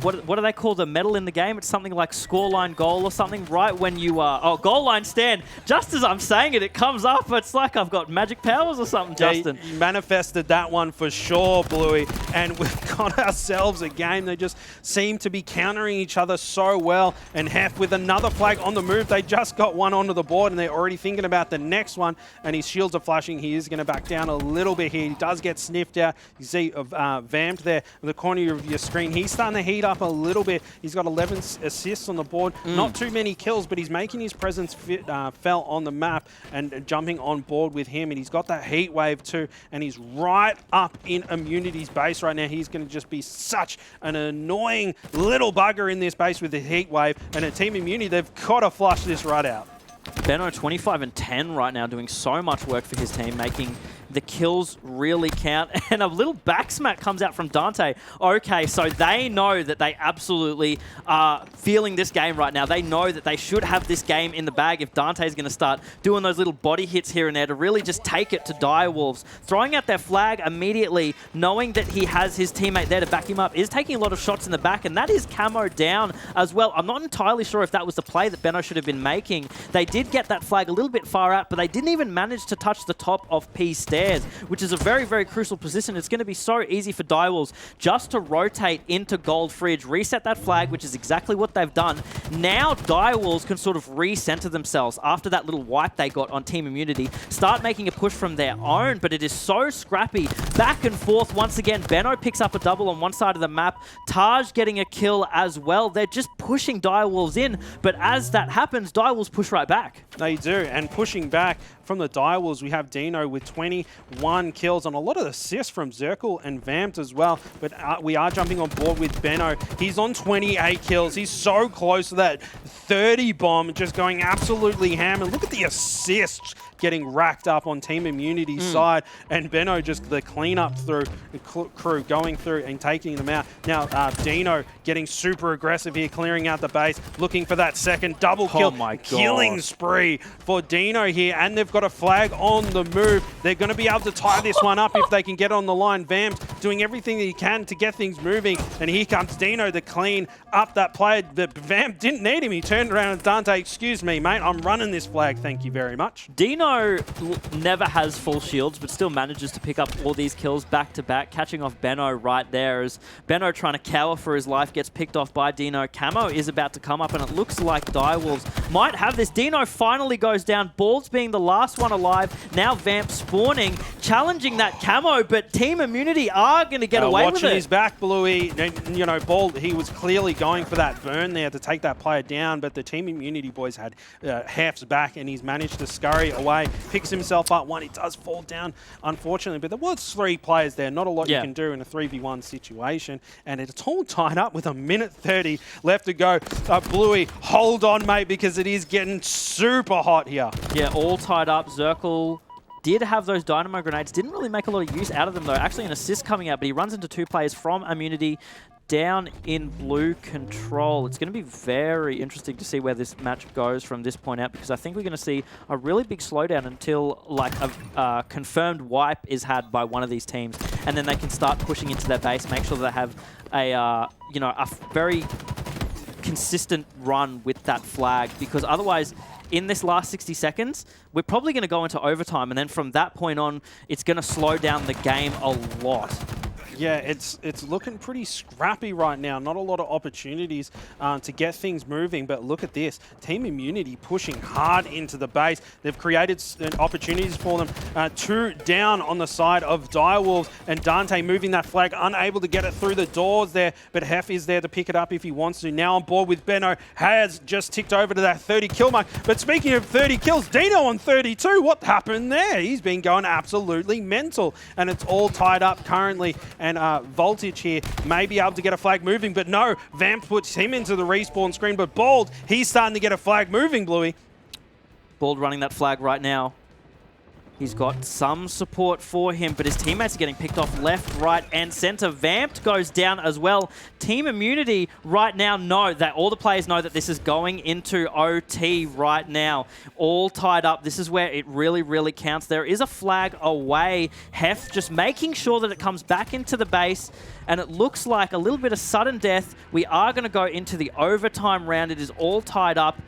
what do they call the medal in the game? It's something like scoreline goal or something, right when you goal line stand. Just as I'm saying it, it comes up. It's like I've got magic powers or something, Justin. You manifested that one for sure, Bluey. And we've got ourselves a game. They just seem to be countering each other so well. And Heff with another flag on the move. They just got one onto the board, and they're already thinking about the next one. And his shields are flashing. He is going to back down a little bit here. He does get sniffed out. You see Vampt there in the corner of your screen. He's starting to heat up a little bit. He's got 11 assists on the board. Not too many kills, but he's making his presence felt on the map and jumping on board with him. And he's got that heat wave too. And he's right up in Immunity's base right now. He's going to just be such an annoying little bugger in this base with the heat wave. And at Team Immunity, they've got to flush this right out. Benno 25 and 10 right now, doing so much work for his team, making the kills really count. And a little back smack comes out from Dante. Okay, so they know that they absolutely are feeling this game right now. They know that they should have this game in the bag if Dante's going to start doing those little body hits here and there to really just take it to Direwolves. Throwing out their flag immediately, knowing that he has his teammate there to back him up, is taking a lot of shots in the back, and that is camo down as well. I'm not entirely sure if that was the play that Benno should have been making. They did get that flag a little bit far out, but they didn't even manage to touch the top of P's stairs. stairs, which is a very, very crucial position. It's going to be so easy for Direwolves just to rotate into Gold Fridge, reset that flag, which is exactly what they've done. Now Direwolves can sort of recenter themselves after that little wipe they got on Team Immunity, start making a push from their own, but it is so scrappy. Back and forth once again. Benno picks up a double on one side of the map. Taj getting a kill as well. They're just pushing Direwolves in, but as that happens, Direwolves push right back. They do, and pushing back from the Direwolves, we have Deano with 21 kills and a lot of assists from Zerkil and Vampt as well, but we are jumping on board with Benno. He's on 28 kills. He's so close to that 30 bomb, just going absolutely ham, and look at the assists getting racked up on Team Immunity's side, and Benno just the cleanup through the crew going through and taking them out. Now Deano getting super aggressive here, clearing out the base, looking for that second double kill. Oh my God. Killing spree for Deano here, and they've got a flag on the move. They're going to be able to tie this one up if they can get on the line. Vampt doing everything that he can to get things moving, and here comes Deano to clean up that player. The Vampt didn't need him. He turned around and Dante, excuse me, mate, I'm running this flag, thank you very much. Deano never has full shields, but still manages to pick up all these kills back to back, catching off Benno right there as Benno trying to cower for his life gets picked off by Deano. Camo is about to come up, and it looks like Direwolves might have this. Deano finally goes down, Balls being the last one alive. Now Vamp spawning, challenging that Camo, but Team Immunity are going to get away with it. Watching his back, Bluey, you know, Ball, he was clearly going for that burn there to take that player down, but the Team Immunity boys had Heff's back, and he's managed to scurry away, picks himself up one. He does fall down, unfortunately, but there was 3 players there. Not a lot you can do in a 3v1 situation, and it's all tied up with a minute 30 left to go. Bluey, hold on, mate, because it is getting super hot here. Yeah, all tied up. Zerkil did have those dynamo grenades, didn't really make a lot of use out of them though. Actually an assist coming out, but he runs into 2 players from Immunity down in blue control. It's going to be very interesting to see where this match goes from this point out, because I think we're going to see a really big slowdown until like a confirmed wipe is had by one of these teams, and then they can start pushing into their base, make sure that they have a you know, a very consistent run with that flag, because otherwise in this last 60 seconds, we're probably going to go into overtime, and then from that point on, it's going to slow down the game a lot. Yeah, it's looking pretty scrappy right now. Not a lot of opportunities to get things moving, but look at this. Team Immunity pushing hard into the base. They've created opportunities for them. 2 down on the side of Direwolves, and Dante moving that flag, unable to get it through the doors there, but Heff is there to pick it up if he wants to. Now on board with Benno, has just ticked over to that 30 kill mark. But speaking of 30 kills, Deano on 32. What happened there? He's been going absolutely mental, and it's all tied up currently. And Voltage here may be able to get a flag moving, but no, Vamp puts him into the respawn screen, but Bald, he's starting to get a flag moving, Bluey. Bald running that flag right now. He's got some support for him, but his teammates are getting picked off left, right, and center. Vamped goes down as well. Team Immunity right now know that all the players know that this is going into OT right now. All tied up. This is where it really, really counts. There is a flag away. Heff just making sure that it comes back into the base, and it looks like a little bit of sudden death. We are going to go into the overtime round. It is all tied up.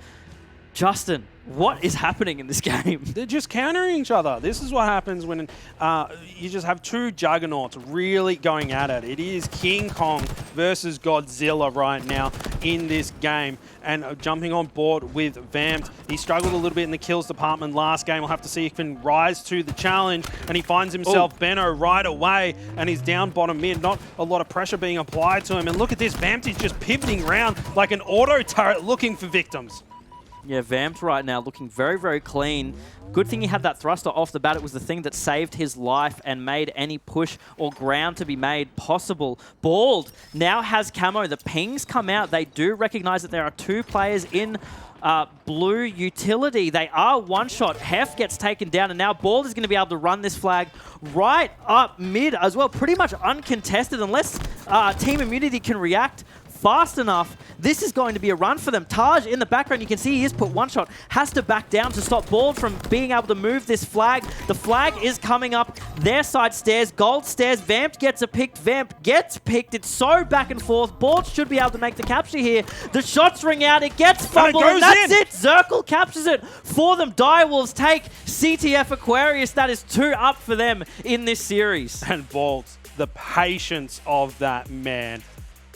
Justin, what is happening in this game? They're just countering each other. This is what happens when you just have 2 juggernauts really going at it. It is King Kong versus Godzilla right now in this game. And jumping on board with Vampt. He struggled a little bit in the kills department last game. We'll have to see if he can rise to the challenge. And he finds himself Benno right away, and he's down bottom mid. Not a lot of pressure being applied to him. And look at this, Vampt is just pivoting around like an auto turret looking for victims. Yeah, Vampt right now looking very, very clean. Good thing he had that thruster off the bat. It was the thing that saved his life and made any push or ground to be made possible. Bald now has camo. The pings come out. They do recognize that there are 2 players in blue utility. They are one-shot. Heff gets taken down, and now Bald is going to be able to run this flag right up mid as well. Pretty much uncontested unless Team Immunity can react fast enough. this is going to be a run for them. Taj in the background, you can see he is put one shot, has to back down to stop Bald from being able to move this flag. The flag is coming up their side stairs, gold stairs. Vampt gets a pick, Vampt gets picked. It's so back and forth. Bald should be able to make the capture here. The shots ring out, it gets fumbled, and that's it. Zerkil captures it for them. Direwolves take CTF Aquarius. That is 2 up for them in this series. And Bald, the patience of that man.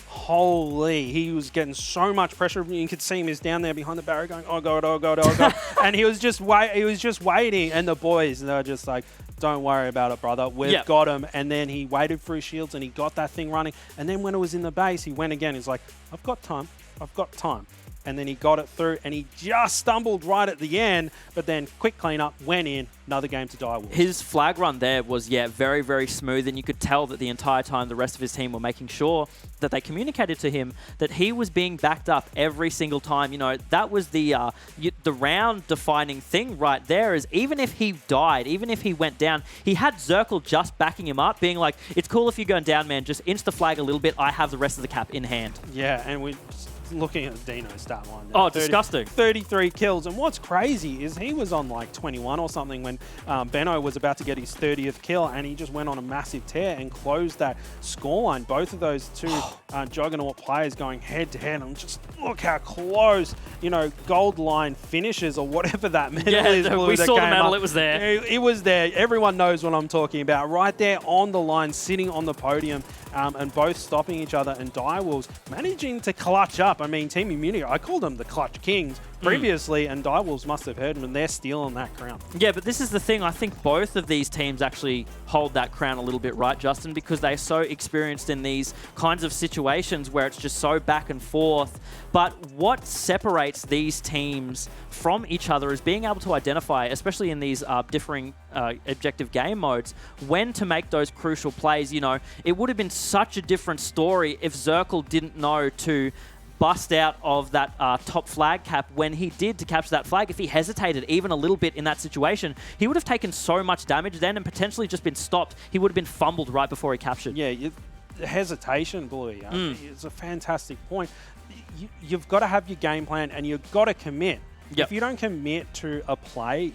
Holy, he was getting so much pressure. You could see him is down there behind the barrier going, oh god, oh god, oh god. And he was just waiting. And the boys, they were just like, don't worry about it, brother. We've got him. And then he waited for his shields and he got that thing running. And then when it was in the base, he went again. He's like, I've got time. I've got time. And then he got it through, and he just stumbled right at the end, but then quick cleanup, went in, another game to Direwolves. His flag run there was, very, very smooth, and you could tell that the entire time the rest of his team were making sure that they communicated to him that he was being backed up every single time. You know, that was the round-defining thing right there, is even if he died, even if he went down, he had Zerkil just backing him up, being like, it's cool if you're going down, man, just inch the flag a little bit, I have the rest of the cap in hand. Yeah, and we... looking at Deano's stat line. Oh, disgusting. 33 kills. And what's crazy is he was on like 21 or something when Benno was about to get his 30th kill, and he just went on a massive tear and closed that scoreline. Both of those two juggernaut players going head to head. And just look how close, you know, gold line finishes or whatever that medal is. We saw the medal. It was there. It was there. Everyone knows what I'm talking about. Right there on the line, sitting on the podium, and both stopping each other, and Direwolves managing to clutch up. I mean, Team Immunity, I called them the Clutch Kings previously, and Direwolves must have heard them, and they're stealing that crown. Yeah, but this is the thing. I think both of these teams actually hold that crown a little bit, right, Justin? Because they're so experienced in these kinds of situations where it's just so back and forth. But what separates these teams from each other is being able to identify, especially in these differing objective game modes, when to make those crucial plays. You know, it would have been such a different story if Zerkil didn't know to bust out of that top flag cap when he did to capture that flag. If he hesitated even a little bit in that situation, he would have taken so much damage then and potentially just been stopped. He would have been fumbled right before he captured. Yeah, hesitation, Bluey. It's a fantastic point. You've got to have your game plan, and you've got to commit. If you don't commit to a play,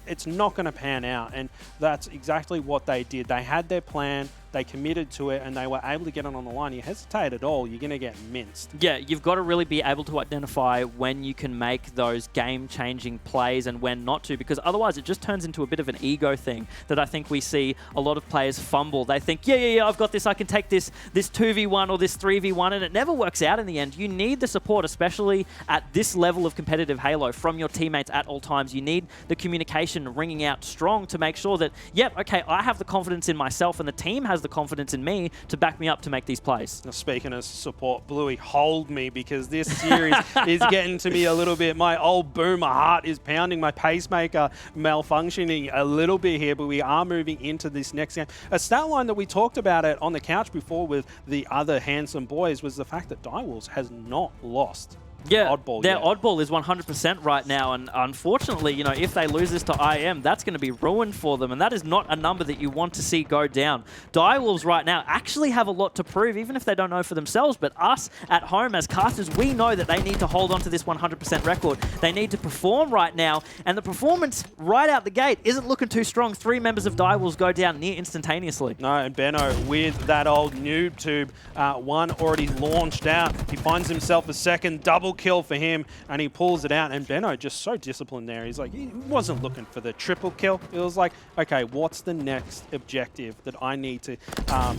it's not going to pan out. And that's exactly what they did. They had their plan, they committed to it, and they were able to get it on the line. You hesitate at all, you're going to get minced. Yeah, you've got to really be able to identify when you can make those game-changing plays and when not to, because otherwise it just turns into a bit of an ego thing that I think we see a lot of players fumble. They think, yeah, I've got this, I can take this 2v1 or this 3v1, and it never works out in the end. You need the support, especially at this level of competitive Halo, from your teammates at all times. You need the communication ringing out strong to make sure that, okay, I have the confidence in myself and the team has the confidence in me to back me up to make these plays. Now, speaking of support, Bluey, hold me, because this series is getting to me a little bit. My old boomer heart is pounding, my pacemaker malfunctioning a little bit here, but we are moving into this next game. A stat line that we talked about it on the couch before with the other handsome boys was the fact that Direwolves has not lost. Oddball, their Oddball is 100% right now, and unfortunately, you know, if they lose this to IM, that's going to be ruined for them, and that is not a number that you want to see go down. Direwolves right now actually have a lot to prove, even if they don't know for themselves, but us at home as casters, we know that they need to hold on to this 100% record. They need to perform right now, and the performance right out the gate isn't looking too strong. 3 members of Direwolves go down near instantaneously. No, and Benno with that old noob tube, one already launched out. He finds himself a second double kill for him, and he pulls it out, and Benno just so disciplined there. He's like, he wasn't looking for the triple kill. It was like, okay, what's the next objective that I need to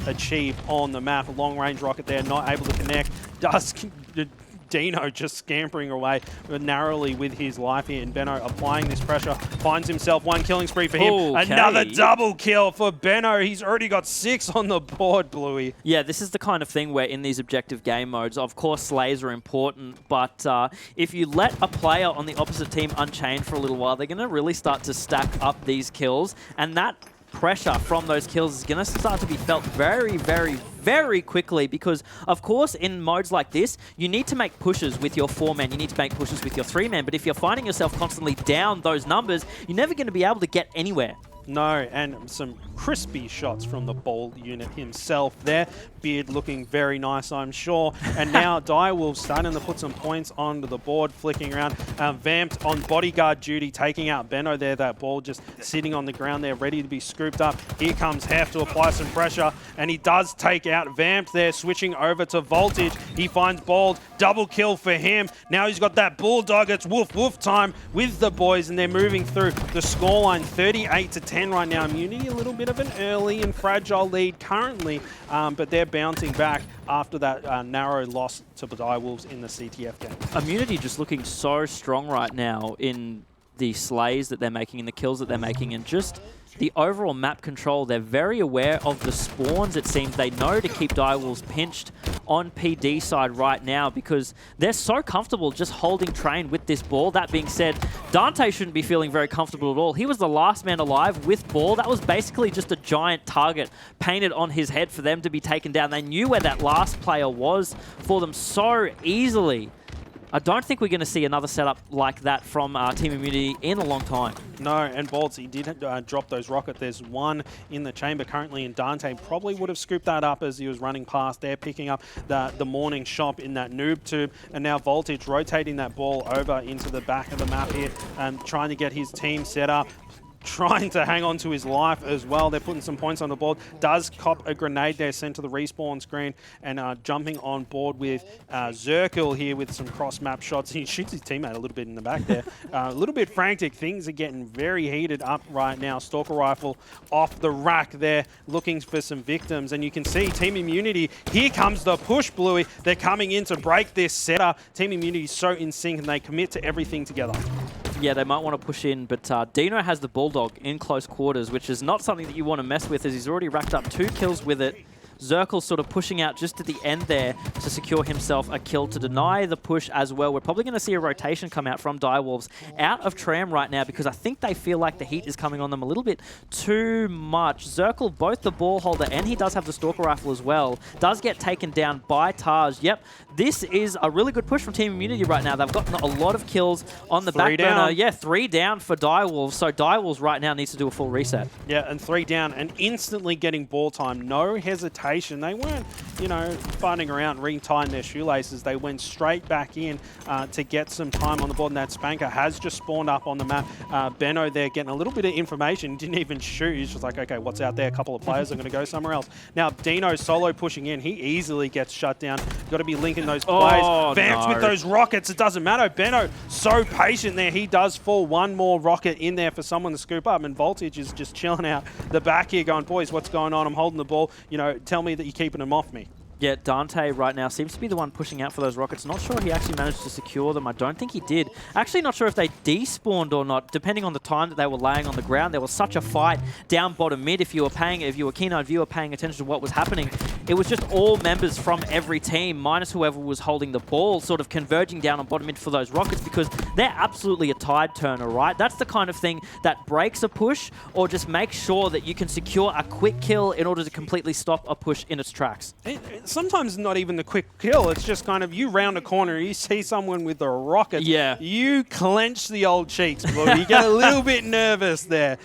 achieve on the map? A long range rocket there, not able to connect. Does Deano just scampering away narrowly with his life here, and Benno applying this pressure, finds himself one killing spree for him. Okay. Another double kill for Benno. He's already got 6 on the board, Bluey. Yeah, this is the kind of thing where in these objective game modes, of course slays are important, but if you let a player on the opposite team unchained for a little while, they're going to really start to stack up these kills, and that pressure from those kills is going to start to be felt very, very, very quickly, because of course in modes like this you need to make pushes with your 4-man, you need to make pushes with your 3-man, but if you're finding yourself constantly down those numbers, you're never going to be able to get anywhere. No, and some crispy shots from the ball unit himself there. Beard looking very nice, I'm sure. And now Direwolf starting to put some points onto the board, flicking around. Vampt on bodyguard duty, taking out Benno there. That ball just sitting on the ground there, ready to be scooped up. Here comes Heff to apply some pressure, and he does take out Vampt there, switching over to Voltage. He finds Bald, double kill for him. Now he's got that Bulldog. It's woof woof time with the boys, and they're moving through the scoreline 38-10 right now. Immunity a little bit of an early and fragile lead currently, but they're bouncing back after that narrow loss to the Direwolves in the CTF game. Immunity just looking so strong right now in the slays that they're making and the kills that they're making, and just the overall map control. They're very aware of the spawns, it seems. They know to keep Direwolves pinched on PD side right now because they're so comfortable just holding train with this ball. That being said, Dante shouldn't be feeling very comfortable at all. He was the last man alive with ball. That was basically just a giant target painted on his head for them to be taken down. They knew where that last player was for them so easily. I don't think we're going to see another setup like that from Team Immunity in a long time. No, and Bolts, he did drop those rockets. There's one in the chamber currently, and Dante probably would have scooped that up as he was running past there, picking up the morning shop in that noob tube. And now Voltage rotating that ball over into the back of the map here, trying to get his team set up. Trying to hang on to his life as well. They're putting some points on the board. Does cop a grenade there sent to the respawn screen, and jumping on board with Zerkil here with some cross-map shots. He shoots his teammate a little bit in the back there. A little bit frantic. Things are getting very heated up right now. Stalker Rifle off the rack there, looking for some victims. And you can see Team Immunity, here comes the push, Bluey. They're coming in to break this setup. Team Immunity is so in sync, and they commit to everything together. Yeah, they might want to push in, but Deano has the Bulldog in close quarters, which is not something that you want to mess with, as he's already racked up 2 kills with it. Zerkil sort of pushing out just at the end there to secure himself a kill to deny the push as well. We're probably going to see a rotation come out from Direwolves out of Tram right now because I think they feel like the heat is coming on them a little bit too much. Zerkil, both the ball holder and he does have the Stalker Rifle as well, does get taken down by Taj. Yep, this is a really good push from Team Immunity right now. They've gotten a lot of kills on the back burner. Yeah, 3 down for Direwolves. So Direwolves right now needs to do a full reset. Yeah, and 3 down and instantly getting ball time. No hesitation. They weren't, you know, fighting around, retying their shoelaces. They went straight back in to get some time on the board, and that Spanker has just spawned up on the map. Benno there getting a little bit of information. Didn't even shoot. He's just like, okay, what's out there? A couple of players are going to go somewhere else. Now, Deano solo pushing in. He easily gets shut down. Got to be linking those plays. Vampt with those rockets. It doesn't matter. Benno so patient there. He does fall one more rocket in there for someone to scoop up, and Voltage is just chilling out the back here going, boys, what's going on? I'm holding the ball. You know, tell me that you're keeping them off me. Yeah, Dante right now seems to be the one pushing out for those rockets. Not sure he actually managed to secure them. I don't think he did. Actually not sure if they despawned or not, depending on the time that they were laying on the ground. There was such a fight down bottom mid. If you were a keen-eyed viewer paying attention to what was happening, it was just all members from every team, minus whoever was holding the ball, sort of converging down on bottom mid for those rockets because they're absolutely a tide turner, right? That's the kind of thing that breaks a push or just makes sure that you can secure a quick kill in order to completely stop a push in its tracks. Sometimes not even the quick kill. It's just kind of you round a corner, you see someone with a rocket. Yeah. You clench the old cheeks, boy. You get a little bit nervous there.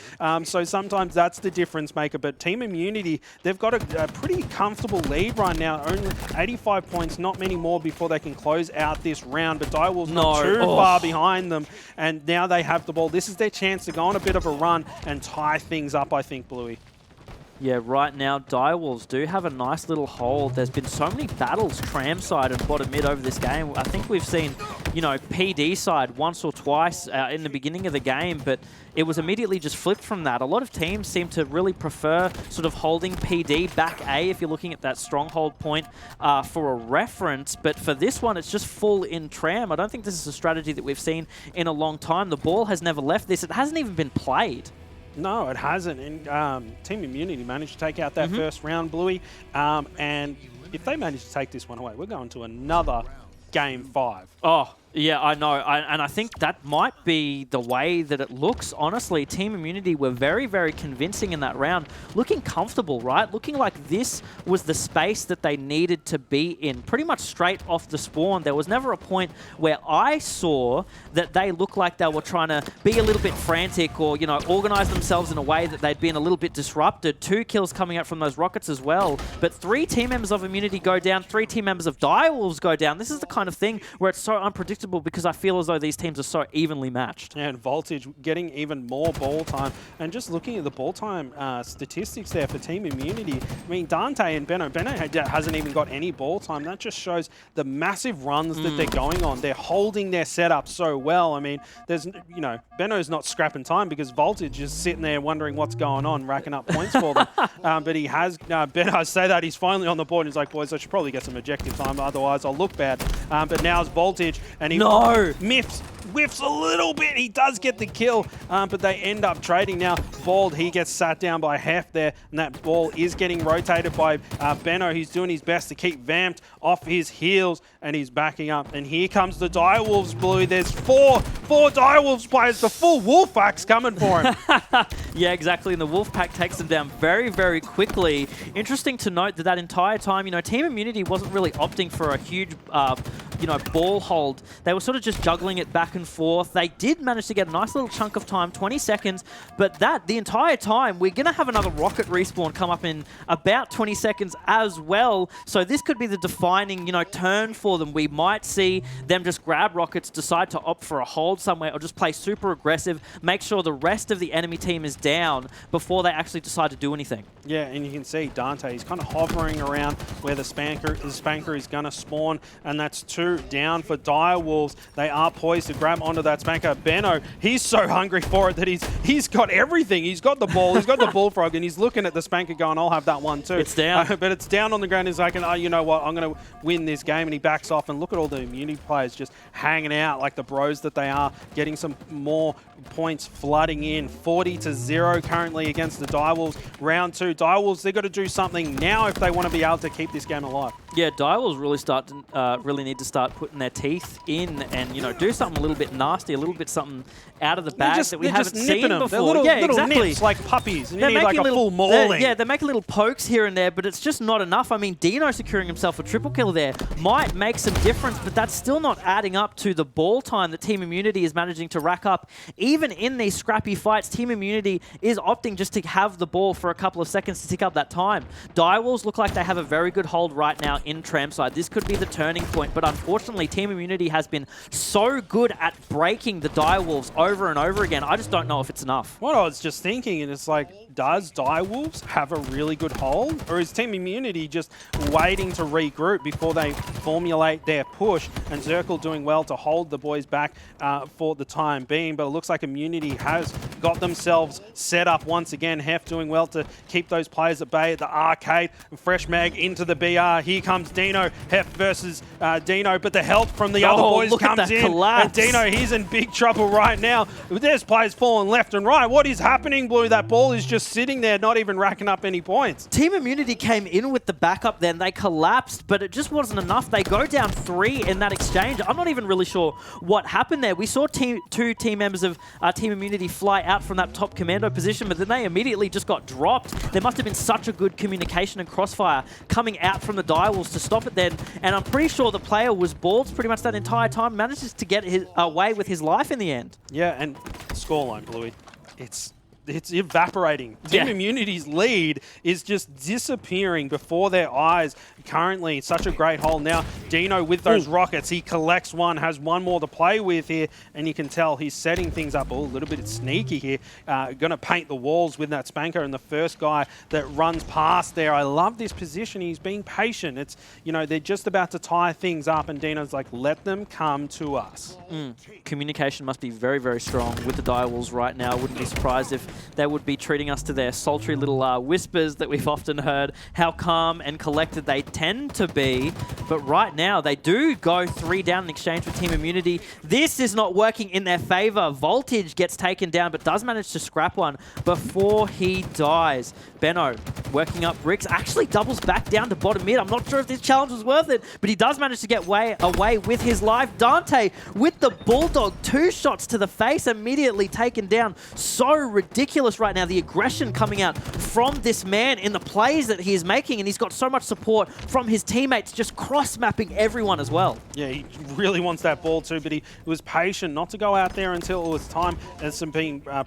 So sometimes that's the difference maker. But Team Immunity, they've got a pretty comfortable lead right now. Only 85 points, not many more before they can close out this round. But Direwolves not too far behind them. And now they have the ball. This is their chance to go on a bit of a run and tie things up, I think, Bluey. Yeah, right now, Direwolves do have a nice little hold. There's been so many battles, Tram side and bottom mid over this game. I think we've seen, you know, PD side once or twice in the beginning of the game, but it was immediately just flipped from that. A lot of teams seem to really prefer sort of holding PD back A if you're looking at that stronghold point for a reference. But for this one, it's just full in Tram. I don't think this is a strategy that we've seen in a long time. The ball has never left this. It hasn't even been played. No, it hasn't. And Team Immunity managed to take out that first round, Bluey. And if they manage to take this one away, we're going to another Game 5. Oh, Yeah, I know. And I think that might be the way that it looks, honestly. Team Immunity were very, very convincing in that round. Looking comfortable, right? Looking like this was the space that they needed to be in. Pretty much straight off the spawn. There was never a point where I saw that they looked like they were trying to be a little bit frantic or, you know, organize themselves in a way that they'd been a little bit disrupted. 2 kills coming out from those rockets as well. But 3 team members of Immunity go down. 3 team members of Direwolves go down. This is the kind of thing where it's so unpredictable because I feel as though these teams are so evenly matched. And Voltage getting even more ball time. And just looking at the ball time statistics there for Team Immunity, I mean, Dante and Benno hasn't even got any ball time. That just shows the massive runs that they're going on. They're holding their setup so well. I mean, there's, you know, Benno's not scrapping time because Voltage is sitting there wondering what's going on, racking up points for them. But he has, Benno say that he's finally on the board and he's like, boys, I should probably get some objective time, otherwise I'll look bad. But now it's Voltage and he whiffs a little bit. He does get the kill, but they end up trading now. Bald, he gets sat down by Heff there, and that ball is getting rotated by Benno. He's doing his best to keep Vampt off his heels, and he's backing up. And here comes the Direwolves, Blue. There's four Direwolves players. The full Wolfpack's coming for him. Yeah, exactly. And the Wolfpack takes them down very, very quickly. Interesting to note that that entire time, you know, Team Immunity wasn't really opting for a huge, you know, ball hold. They were sort of just juggling it back and forth. They did manage to get a nice little chunk of time, 20 seconds, but the entire time, we're going to have another rocket respawn come up in about 20 seconds as well. So this could be the defining, you know, turn for them. We might see them just grab rockets, decide to opt for a hold somewhere, or just play super aggressive, make sure the rest of the enemy team is down before they actually decide to do anything. Yeah, and you can see Dante, he's kind of hovering around where the Spanker is going to spawn, and that's 2 down for Direwolves. They are poised to grab onto that Spanker. Benno, he's so hungry for it that he's got everything. He's got the ball, he's got the bullfrog, and he's looking at the Spanker going, I'll have that one too. It's down. But it's down on the ground. He's like, oh, you know what, I'm going to win this game, and he backs off, and look at all the Immunity players just hanging out like the bros that they are, getting some more points flooding in. 40-0 currently against the Direwolves. Round 2, Direwolves, they've got to do something now if they want to be able to keep this game alive. Yeah, Direwolves really need to start putting their teeth in and, you know, do something a little bit nasty, a little bit something out of the bag that we haven't seen before. They're little exactly. nips like puppies. And you need like a full mauling. Yeah, they're making little pokes here and there, but it's just not enough. I mean, Deano securing himself a triple kill there might make some difference, but that's still not adding up to the ball time that Team Immunity is managing to rack up. Even in these scrappy fights, Team Immunity is opting just to have the ball for a couple of seconds to tick up that time. Direwolves look like they have a very good hold right now in Tramside. This could be the turning point, but unfortunately, Team Immunity has been so good at breaking the Direwolves over and over again. I just don't know if it's enough. What I was just thinking, and it's like, does Direwolves have a really good hold? Or is Team Immunity just waiting to regroup before they formulate their push? And Zerkil doing well to hold the boys back for the time being. But it looks like Immunity has got themselves set up once again. Heff doing well to keep those players at bay at the arcade. Fresh mag into the BR. Here comes Deano. Heff versus Deano. But the help from the other boys comes in. Collapse. And Deano, he's in big trouble right now. There's players falling left and right. What is happening, Blue? That ball is just sitting there, not even racking up any points. Team Immunity came in with the backup then. They collapsed, but it just wasn't enough. They go down 3 in that exchange. I'm not even really sure what happened there. We saw 2 team members of Team Immunity fly out from that top commando position, but then they immediately just got dropped. There must have been such a good communication and crossfire coming out from the Direwolves to stop it then, and I'm pretty sure the player was balled pretty much that entire time, manages to get away with his life in the end. Yeah, and scoreline, Bluey, it's evaporating. Team Immunity's lead is just disappearing before their eyes. Currently, such a great hole. Now, Deano with those rockets, he collects one, has one more to play with here, and you can tell he's setting things up a little bit sneaky here. Going to paint the walls with that Spanker, and the first guy that runs past there. I love this position. He's being patient. It's, you know, they're just about to tie things up, and Deano's like, let them come to us. Communication must be very, very strong with the Direwolves right now. Wouldn't be surprised if they would be treating us to their sultry little whispers that we've often heard, how calm and collected they tend to be. But right now, they do go 3 down in exchange with Team Immunity. This is not working in their favor. Voltage gets taken down, but does manage to scrap one before he dies. Benno, working up bricks, actually doubles back down to bottom mid. I'm not sure if this challenge was worth it, but he does manage to get away with his life. Dante with the Bulldog, 2 shots to the face, immediately taken down. So ridiculous right now, the aggression coming out from this man in the plays that he is making, and he's got so much support from his teammates, just cross-mapping everyone as well. Yeah, he really wants that ball too, but he was patient not to go out there until it was time and some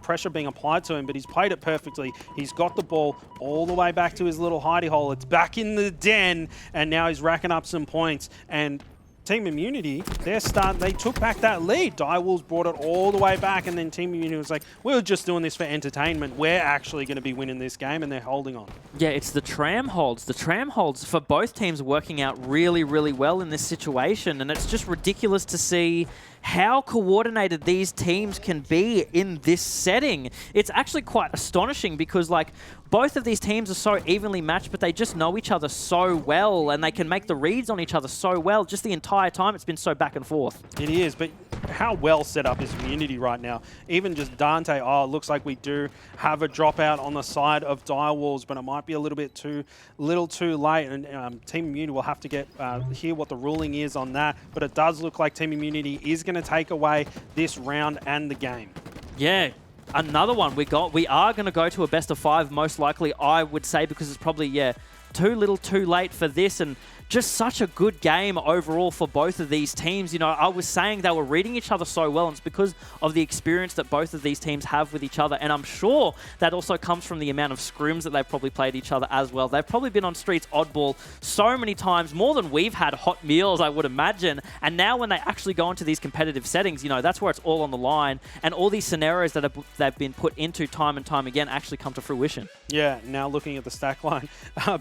pressure being applied to him, but he's played it perfectly. He's got the ball all the way back to his little hidey hole. It's back in the den, and now he's racking up some points. And Team Immunity, they took back that lead. Direwolves brought it all the way back, and then Team Immunity was like, we're just doing this for entertainment. We're actually going to be winning this game, and they're holding on. Yeah, it's the tram holds. The tram holds for both teams working out really, really well in this situation, and it's just ridiculous to see how coordinated these teams can be in this setting. It's actually quite astonishing because, like, both of these teams are so evenly matched, but they just know each other so well, and they can make the reads on each other so well. Just the entire time, it's been so back and forth. It is, but how well set up is Immunity right now? Even just Dante, oh, it looks like we do have a dropout on the side of Direwolves, but it might be a little bit too late, and Team Immunity will have to hear what the ruling is on that, but it does look like Team Immunity is going to take away this round and the game. Yeah. Another one we are going to go to a best of 5 most likely, I would say, because it's probably, too little too late for this, and just such a good game overall for both of these teams. You know, I was saying they were reading each other so well, and it's because of the experience that both of these teams have with each other, and I'm sure that also comes from the amount of scrims that they've probably played each other as well. They've probably been on Streets Oddball so many times, more than we've had hot meals, I would imagine, and now when they actually go into these competitive settings, you know, that's where it's all on the line, and all these scenarios that they've been put into time and time again actually come to fruition. Yeah, now looking at the stack line,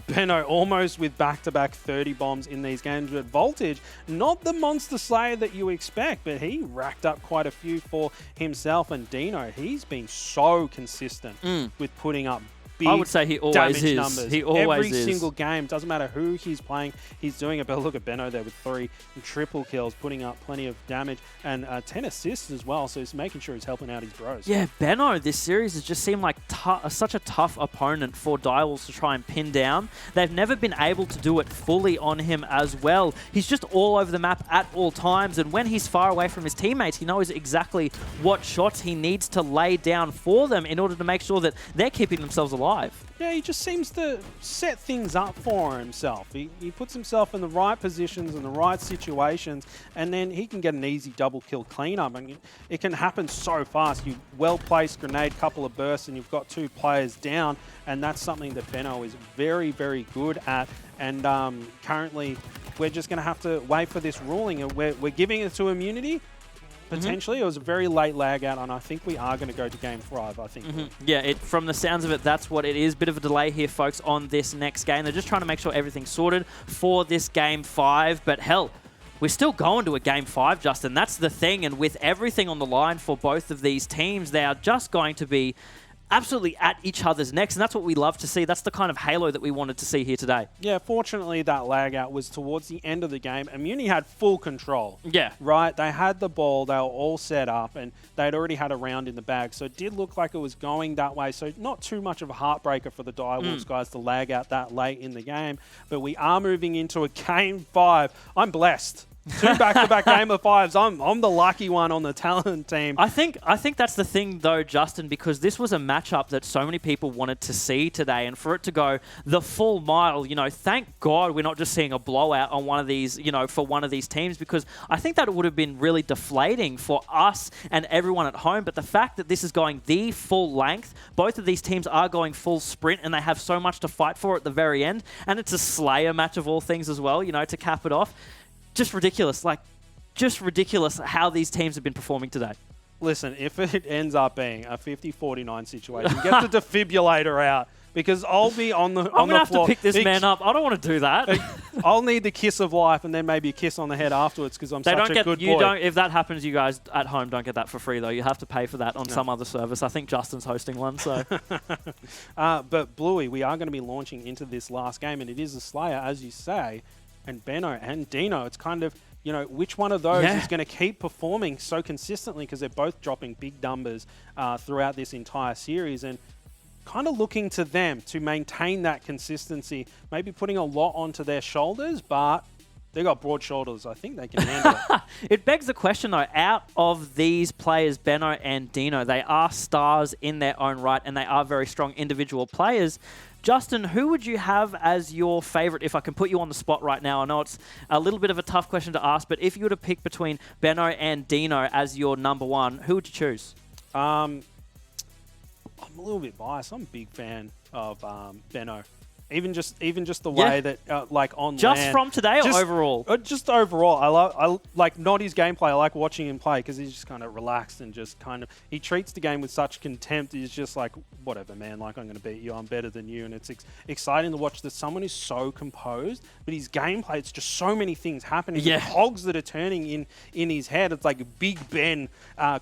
Benno almost with back-to-back 30 bombs in these games, but Voltage, not the monster slayer that you expect, but he racked up quite a few for himself. And Deano, he's been so consistent with putting up big, I would say he always is. Numbers. He always is. Every single game, doesn't matter who he's playing, he's doing it. But look at Benno there with 3 triple kills, putting up plenty of damage and 10 assists as well. So he's making sure he's helping out his bros. Yeah, Benno, this series has just seemed like such a tough opponent for Direwolves to try and pin down. They've never been able to do it fully on him as well. He's just all over the map at all times, and when he's far away from his teammates, he knows exactly what shots he needs to lay down for them in order to make sure that they're keeping themselves alive. Yeah, he just seems to set things up for himself. He puts himself in the right positions and the right situations, and then he can get an easy double kill cleanup. And it can happen so fast. You well-placed grenade, couple of bursts, and you've got 2 players down, and that's something that Benno is very, very good at. And currently, we're just going to have to wait for this ruling. We're giving it to Immunity. Potentially, it was a very late lag out, and I think we are going to go to game 5, I think. Yeah, from the sounds of it, that's what it is. Bit of a delay here, folks, on this next game. They're just trying to make sure everything's sorted for this game 5, but hell, we're still going to a game 5, Justin. That's the thing, and with everything on the line for both of these teams, they are just going to be absolutely at each other's necks, and that's what we love to see. That's the kind of halo that we wanted to see here today. Yeah, fortunately, that lag out was towards the end of the game. Immunity had full control. Yeah. Right? They had the ball, they were all set up, and they'd already had a round in the bag, so it did look like it was going that way, so not too much of a heartbreaker for the Direwolves guys to lag out that late in the game, but we are moving into a game 5. I'm blessed. 2 back-to-back game of 5s. I'm the lucky one on the talent team. I think that's the thing, though, Justin, because this was a matchup that so many people wanted to see today, and for it to go the full mile, you know, thank God we're not just seeing a blowout on one of these, you know, for one of these teams, because I think that it would have been really deflating for us and everyone at home. But the fact that this is going the full length, both of these teams are going full sprint, and they have so much to fight for at the very end, and it's a Slayer match of all things as well, you know, to cap it off. Just ridiculous. Like, just ridiculous how these teams have been performing today. Listen, if it ends up being a 50-49 situation, get the defibrillator out, because I'll be on the floor. I'm going to have to pick this man up. I don't want to do that. I'll need the kiss of life and then maybe a kiss on the head afterwards, because I'm such a good boy. If that happens, you guys at home don't get that for free, though. You have to pay for that on some other service. I think Justin's hosting one. So, but Bluey, we are going to be launching into this last game, and it is a Slayer, as you say. And Benno and Deano, it's kind of, you know, which one of those is going to keep performing so consistently, because they're both dropping big numbers throughout this entire series. And kind of looking to them to maintain that consistency, maybe putting a lot onto their shoulders, but they got broad shoulders. I think they can handle it. It begs the question, though, out of these players, Benno and Deano, they are stars in their own right, and they are very strong individual players. Justin, who would you have as your favorite, if I can put you on the spot right now? I know it's a little bit of a tough question to ask, but if you were to pick between Benno and Deano as your number one, who would you choose? I'm a little bit biased. I'm a big fan of Benno. Even just the way that like on just land, from today or overall? Just overall. I like not his gameplay. I like watching him play because he's just kind of relaxed and just kind of he treats the game with such contempt. He's just like, whatever, man. Like, I'm going to beat you. I'm better than you. And it's exciting to watch that someone is so composed, but his gameplay, it's just so many things happening. Yeah. The cogs that are turning in his head. It's like Big Ben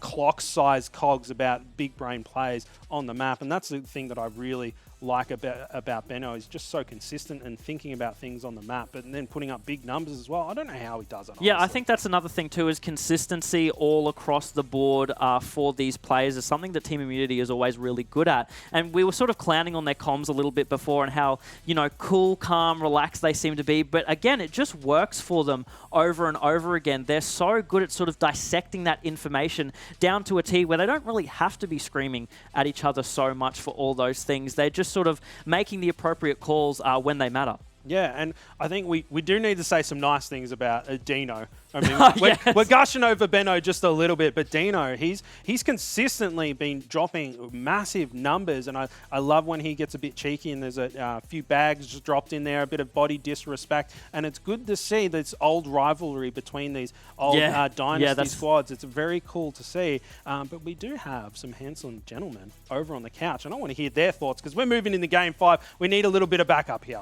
clock-sized cogs about big brain plays on the map, and that's the thing that I really like about Benno. He's just so consistent and thinking about things on the map, but then putting up big numbers as well. I don't know how he does it. Yeah, honestly. I think that's another thing too, is consistency all across the board for these players is something that Team Immunity is always really good at. And we were sort of clowning on their comms a little bit before and how, you know, cool, calm, relaxed they seem to be. But again, it just works for them over and over again. They're so good at sort of dissecting that information down to a T where they don't really have to be screaming at each other so much for all those things. They're just sort of making the appropriate calls when they matter. Yeah, and I think we do need to say some nice things about Deano. I mean, we're gushing over Benno just a little bit, but Deano, he's consistently been dropping massive numbers, and I love when he gets a bit cheeky and there's a few bags just dropped in there, a bit of body disrespect, and it's good to see this old rivalry between these old dynasty squads. It's very cool to see, but we do have some handsome gentlemen over on the couch, and I want to hear their thoughts because we're moving into Game 5. We need a little bit of backup here.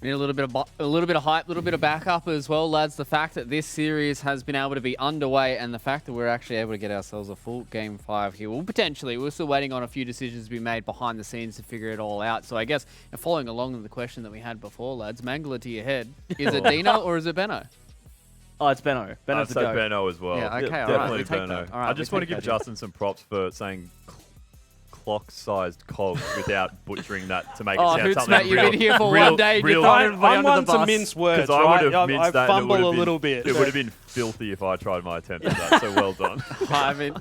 We need a little bit of hype, a little bit of backup as well, lads. The fact that this series has been able to be underway and the fact that we're actually able to get ourselves a full Game 5 here. Well, potentially, we're still waiting on a few decisions to be made behind the scenes to figure it all out. So I guess, following along with the question that we had before, lads, Mangler to your head, is it Deano or is it Benno? Oh, it's Benno. I'd say Benno as well. Yeah, okay, Definitely right, Benno. I just want to give Justin some props for saying clock-sized cogs without butchering that to make it sound something Matt, you've been here for one day. I'm one to mince words, right? I fumble a little bit. It would have been filthy if I tried my attempt at that, so well done. I mean,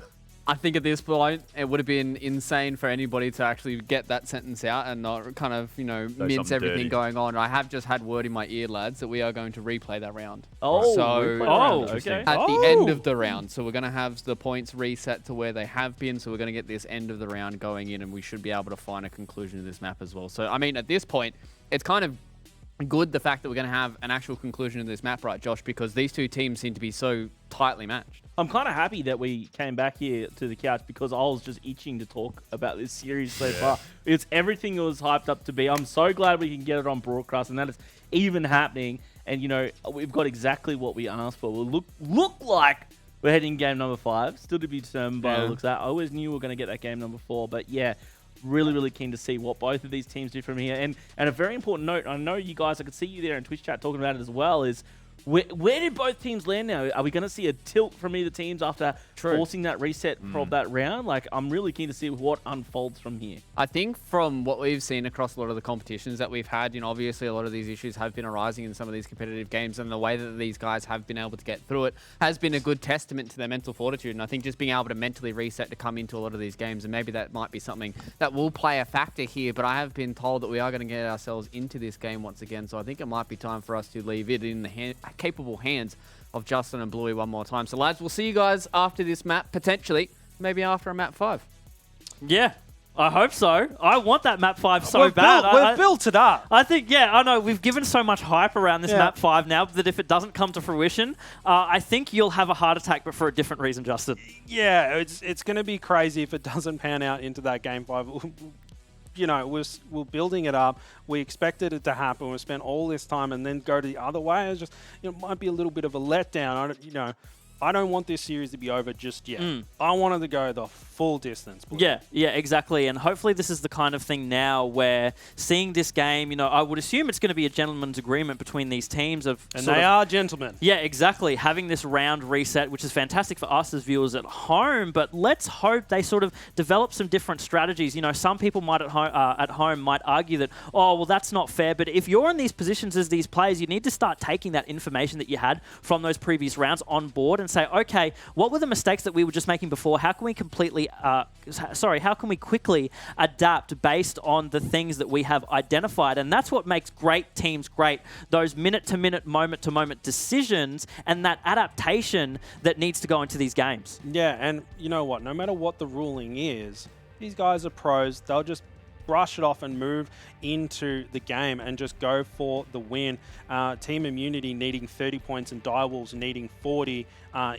I think at this point, it would have been insane for anybody to actually get that sentence out and not kind of, mince everything dirty going on. I have just had word in my ear, lads, that we are going to replay that round. Okay. At the end of the round. So we're going to have the points reset to where they have been. So we're going to get this end of the round going in, and we should be able to find a conclusion to this map as well. So, I mean, at this point, it's kind of good the fact that we're going to have an actual conclusion to this map, right, Josh? Because these two teams seem to be so tightly matched. I'm kind of happy that we came back here to the couch because I was just itching to talk about this series so far. It's everything it was hyped up to be. I'm so glad we can get it on broadcast and that it's even happening. And, we've got exactly what we asked for. We'll look like we're heading game number 5. Still to be determined by the looks of that. I always knew we were going to get that game number 4. But, yeah, really, really keen to see what both of these teams do from here. And a very important note, I know you guys, I could see you there in Twitch chat talking about it as well, is where did both teams land now? Are we going to see a tilt from either teams after forcing that reset from that round? Like, I'm really keen to see what unfolds from here. I think from what we've seen across a lot of the competitions that we've had, obviously a lot of these issues have been arising in some of these competitive games, and the way that these guys have been able to get through it has been a good testament to their mental fortitude. And I think just being able to mentally reset to come into a lot of these games, and maybe that might be something that will play a factor here, but I have been told that we are going to get ourselves into this game once again, so I think it might be time for us to leave it in the capable hands of Justin and Bluey one more time. So, lads, we'll see you guys after this map, potentially, maybe after a map 5. Yeah, I hope so. I want that map 5 so bad. We've built it up. I think, I know, we've given so much hype around this map 5 now that if it doesn't come to fruition, I think you'll have a heart attack, but for a different reason, Justin. Yeah, it's going to be crazy if it doesn't pan out into that Game 5. We're building it up. We expected it to happen. We spent all this time and then go to the other way. It's just, it might be a little bit of a letdown. I don't want this series to be over just yet. I wanted to go the full distance. Yeah, exactly. And hopefully this is the kind of thing now where seeing this game, you know, I would assume it's going to be a gentleman's agreement between these teams of... And they are gentlemen. Yeah, exactly. Having this round reset, which is fantastic for us as viewers at home, but let's hope they sort of develop some different strategies. You know, some people might at home might argue that, oh, well, that's not fair. But if you're in these positions as these players, you need to start taking that information that you had from those previous rounds on board and say, okay, what were the mistakes that we were just making before? How can we how can we quickly adapt based on the things that we have identified? And that's what makes great teams great. Those minute-to-minute, moment-to-moment decisions and that adaptation that needs to go into these games. Yeah, and you know what? No matter what the ruling is, these guys are pros. They'll just brush it off and move into the game and just go for the win. Team Immunity needing 30 points and Direwolves needing 40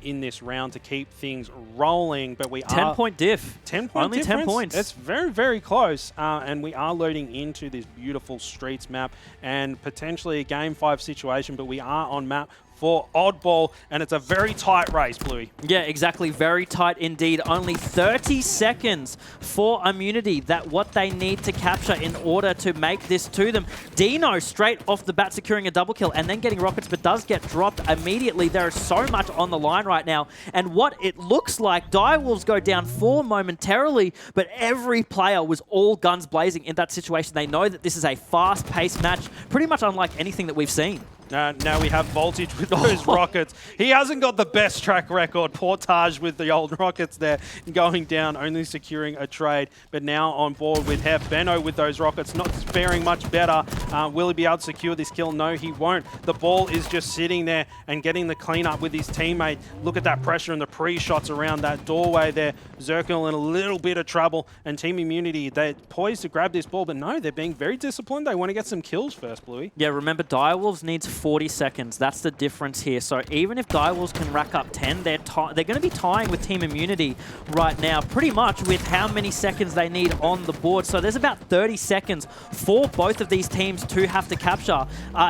in this round to keep things rolling. But we 10-point diff. 10-point Only difference. 10 points. It's very, very close. And we are loading into this beautiful Streets map and potentially a Game 5 situation, but we are on map for Oddball, and it's a very tight race, Bluey. Yeah, exactly. Very tight indeed. Only 30 seconds for Immunity, that what they need to capture in order to make this to them. Deano straight off the bat securing a double kill and then getting rockets, but does get dropped immediately. There is so much on the line right now, and what it looks like, Direwolves go down 4 momentarily, but every player was all guns blazing in that situation. They know that this is a fast-paced match, pretty much unlike anything that we've seen. Now we have Voltage with those rockets. He hasn't got the best track record. Portage with the old rockets there, going down, only securing a trade. But now on board with Heff. Benno with those rockets, not faring much better. Will he be able to secure this kill? No, he won't. The ball is just sitting there and getting the cleanup with his teammate. Look at that pressure and the pre-shots around that doorway there. Zerkil in a little bit of trouble. And Team Immunity, they're poised to grab this ball, but no, they're being very disciplined. They want to get some kills first, Bluey. Yeah, remember, Direwolves needs 40 seconds. That's the difference here. So even if Direwolves can rack up 10, they're going to be tying with Team Immunity right now, pretty much with how many seconds they need on the board. So there's about 30 seconds for both of these teams to have to capture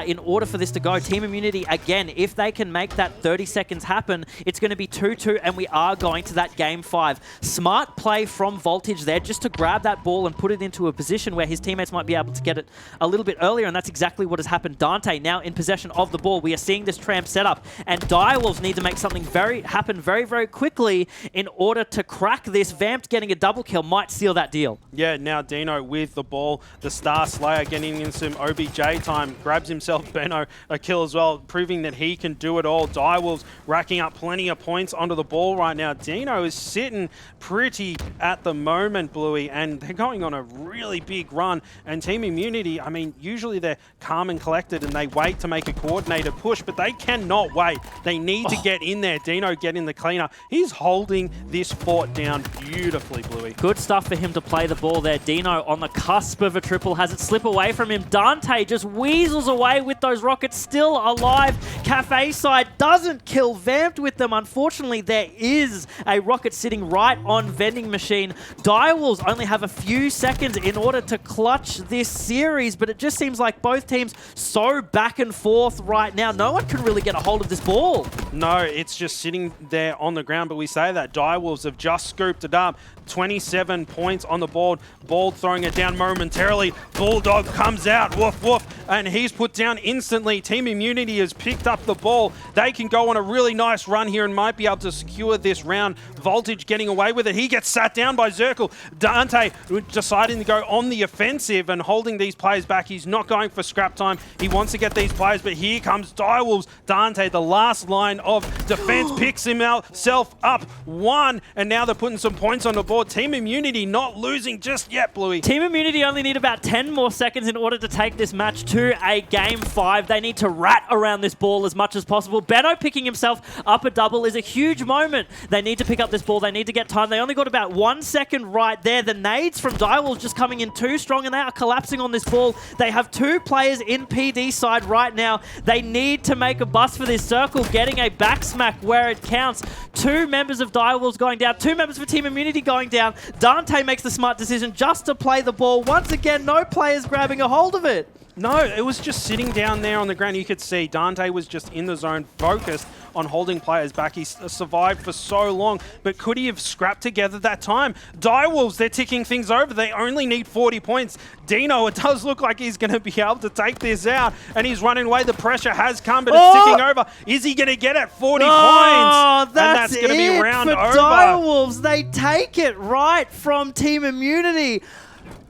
in order for this to go. Team Immunity, again, if they can make that 30 seconds happen, it's going to be 2-2, and we are going to that Game 5. Smart play from Voltage there just to grab that ball and put it into a position where his teammates might be able to get it a little bit earlier, and that's exactly what has happened. Dante now in possession of the ball. We are seeing this tramp setup, and Direwolves need to make something happen very, very quickly in order to crack this. Vampt getting a double kill might seal that deal. Yeah, now Deano with the ball. The Star Slayer getting in some OBJ time. Grabs himself, Benno, a kill as well, proving that he can do it all. Direwolves racking up plenty of points onto the ball right now. Deano is sitting pretty at the moment, Bluey, and they're going on a really big run. And Team Immunity, I mean, usually they're calm and collected and they wait to make a coordinated push, but they cannot wait. They need to get in there. Deano getting the cleaner. He's holding this fort down beautifully, Bluey. Good stuff for him to play the ball there. Deano on the cusp of a triple, has it slip away from him. Dante just weasels away with those rockets, still alive. Cafe side doesn't kill Vampt with them. Unfortunately, there is a rocket sitting right on Vending Machine. Direwolves only have a few seconds in order to clutch this series, but it just seems like both teams so back and forth right now. No one can really get a hold of this ball. No, it's just sitting there on the ground, but we say that Direwolves have just scooped it up. 27 points on the board. Bald throwing it down momentarily. Bulldog comes out, woof woof, and he's put down instantly. Team Immunity has picked up the ball. They can go on a really nice run here and might be able to secure this round. Voltage getting away with it. He gets sat down by Zerkil. Dante deciding to go on the offensive and holding these players back. He's not going for scrap time. He wants to get these players, but here comes Direwolves. Dante, the last line of defense, picks himself up 1, and now they're putting some points on the board. Team Immunity not losing just yet, Bluey. Team Immunity only need about 10 more seconds in order to take this match to a Game 5. They need to rat around this ball as much as possible. Benno picking himself up a double is a huge moment. They need to pick up this ball. They need to get time. They only got about 1 second right there. The nades from Direwolves just coming in too strong, and they are collapsing on this ball. They have 2 players in PD side right now. They need to make a bust for this. Zerkil getting a back smack where it counts. 2 members of Direwolves going down. 2 members of Team Immunity going down. Dante makes the smart decision just to play the ball. Once again, no players grabbing a hold of it. No, it was just sitting down there on the ground. You could see Dante was just in the zone, focused on holding players back. He survived for so long, but could he have scrapped together that time? Direwolves, they're ticking things over. They only need 40 points. Deano, it does look like he's going to be able to take this out, and he's running away. The pressure has come, but it's ticking over. Is he going to get it? 40 points. And that's going to be round over. Direwolves, they take it right from Team Immunity.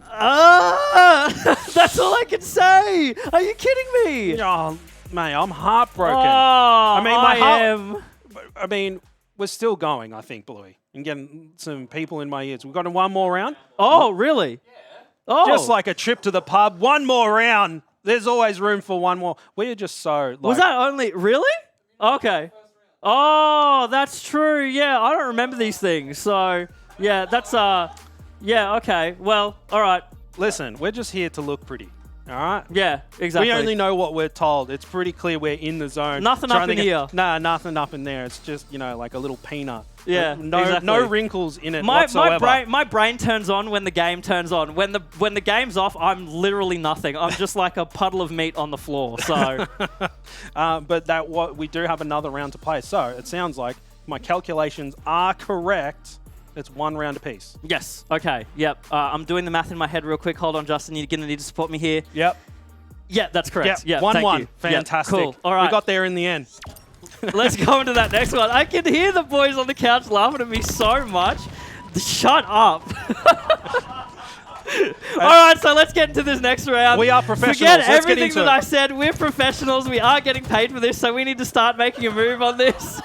That's all I can say. Are you kidding me? Oh, mate, I'm heartbroken. Oh, I mean, we're still going, I think, Bluey, and getting some people in my ears. We've got one more round. Oh, really? Yeah. Oh. Just like a trip to the pub. One more round. There's always room for one more. We're just so... Like, was that only... Really? Okay. Oh, that's true. Yeah, I don't remember these things. So, yeah, that's... Yeah, okay. Well, all right. Listen, we're just here to look pretty. All right? Yeah, exactly. We only know what we're told. It's pretty clear we're in the zone. Nothing up in here. Nah, nothing up in there. It's just, you know, like a little peanut. Yeah, no wrinkles in it whatsoever. My brain turns on when the game turns on. When the game's off, I'm literally nothing. I'm just like a puddle of meat on the floor. So, but we do have another round to play. So it sounds like my calculations are correct. It's one round apiece. Yes. Okay. Yep. I'm doing the math in my head real quick. Hold on, Justin. You're going to need to support me here. Yep. Yeah, that's correct. Yep. Yeah. 1-1. Fantastic. Yep. Cool. All right. We got there in the end. Let's go into that next one. I can hear the boys on the couch laughing at me so much. Shut up. All right, so let's get into this next round. We are professionals. Forget let's everything get into that I said. We're professionals. We are getting paid for this, so we need to start making a move on this.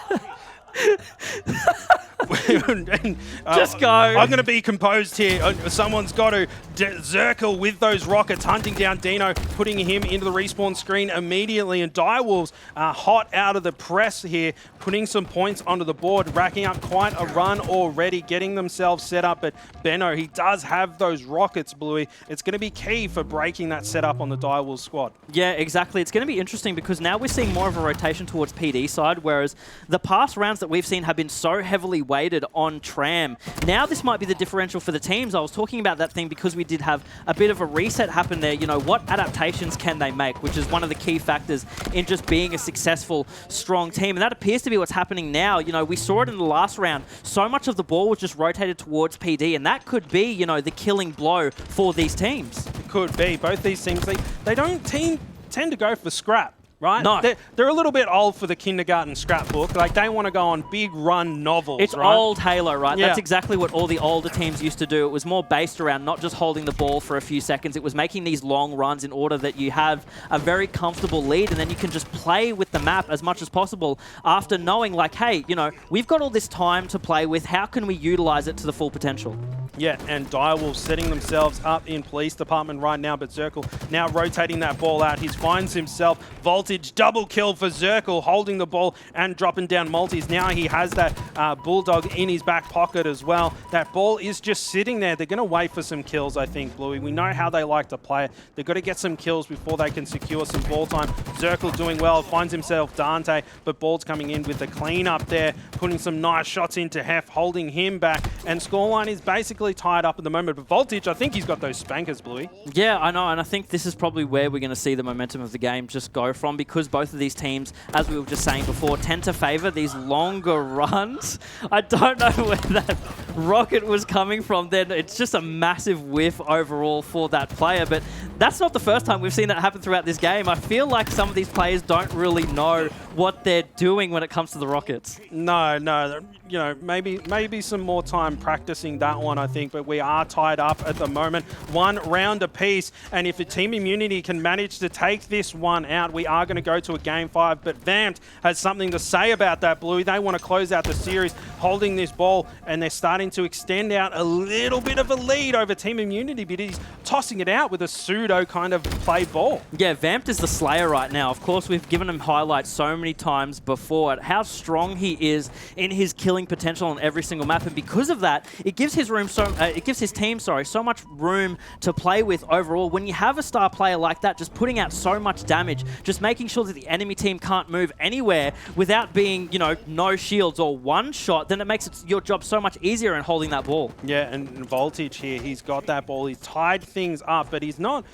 Just go. I'm going to be composed here. Someone's got to. Zerkil with those rockets, hunting down Deano, putting him into the respawn screen immediately. And Direwolves are hot out of the press here, putting some points onto the board, racking up quite a run already, getting themselves set up. But Benno, he does have those rockets, Bluey. It's going to be key for breaking that setup on the Direwolves squad. Yeah, exactly. It's going to be interesting because now we're seeing more of a rotation towards PD side, whereas the past rounds that we've seen have been so heavily weighted on Tram. Now this might be the differential for the teams. I was talking about that thing because we did have a bit of a reset happen there. You know, what adaptations can they make, which is one of the key factors in just being a successful, strong team. And that appears to be what's happening now. You know, we saw it in the last round. So much of the ball was just rotated towards PD, and that could be, you know, the killing blow for these teams. It could be. Both these teams, they don't tend to go for scrap. Right? No. They're a little bit old for the kindergarten scrapbook. Like, they want to go on big run novels, It's right? old Halo, right? Yeah. That's exactly what all the older teams used to do. It was more based around not just holding the ball for a few seconds. It was making these long runs in order that you have a very comfortable lead, and then you can just play with the map as much as possible after knowing, like, hey, you know, we've got all this time to play with. How can we utilize it to the full potential? Yeah, and Direwolves setting themselves up in police department right now, but Zerkil now rotating that ball out. He finds himself voltage, double kill for Zerkil, holding the ball and dropping down multis. Now he has that Bulldog in his back pocket as well. That ball is just sitting there. They're going to wait for some kills, I think, Bluey. We know how they like to play it. They've got to get some kills before they can secure some ball time. Zerkil doing well, finds himself Dante, but Ball's coming in with the clean up there, putting some nice shots into Heff, holding him back, and scoreline is basically tied up at the moment. But Voltage, I think he's got those spankers, Bluey. Yeah, I know, and I think this is probably where we're going to see the momentum of the game just go from, because both of these teams, as we were just saying before, tend to favor these longer runs. I don't know where that rocket was coming from then. It's just a massive whiff overall for that player, but that's not the first time we've seen that happen throughout this game. I feel like some of these players don't really know what they're doing when it comes to the rockets. No, you know, maybe some more time practicing that one, I think, but we are tied up at the moment. One round apiece, and if a Team Immunity can manage to take this one out, we are going to go to a Game 5, but Vampt has something to say about that, Bluey. They want to close out the series holding this ball, and they're starting to extend out a little bit of a lead over Team Immunity, but he's tossing it out with a pseudo kind of play ball. Yeah, Vampt is the slayer right now. Of course, we've given him highlights so many times before at how strong he is in his killing potential on every single map, and because of that, it gives his team so much room to play with overall. When you have a star player like that, just putting out so much damage, just making making sure that the enemy team can't move anywhere without being, you know, no shields or one shot, then it makes your job so much easier in holding that ball. Yeah, and Voltage here, he's got that ball. He's tied things up, but he's not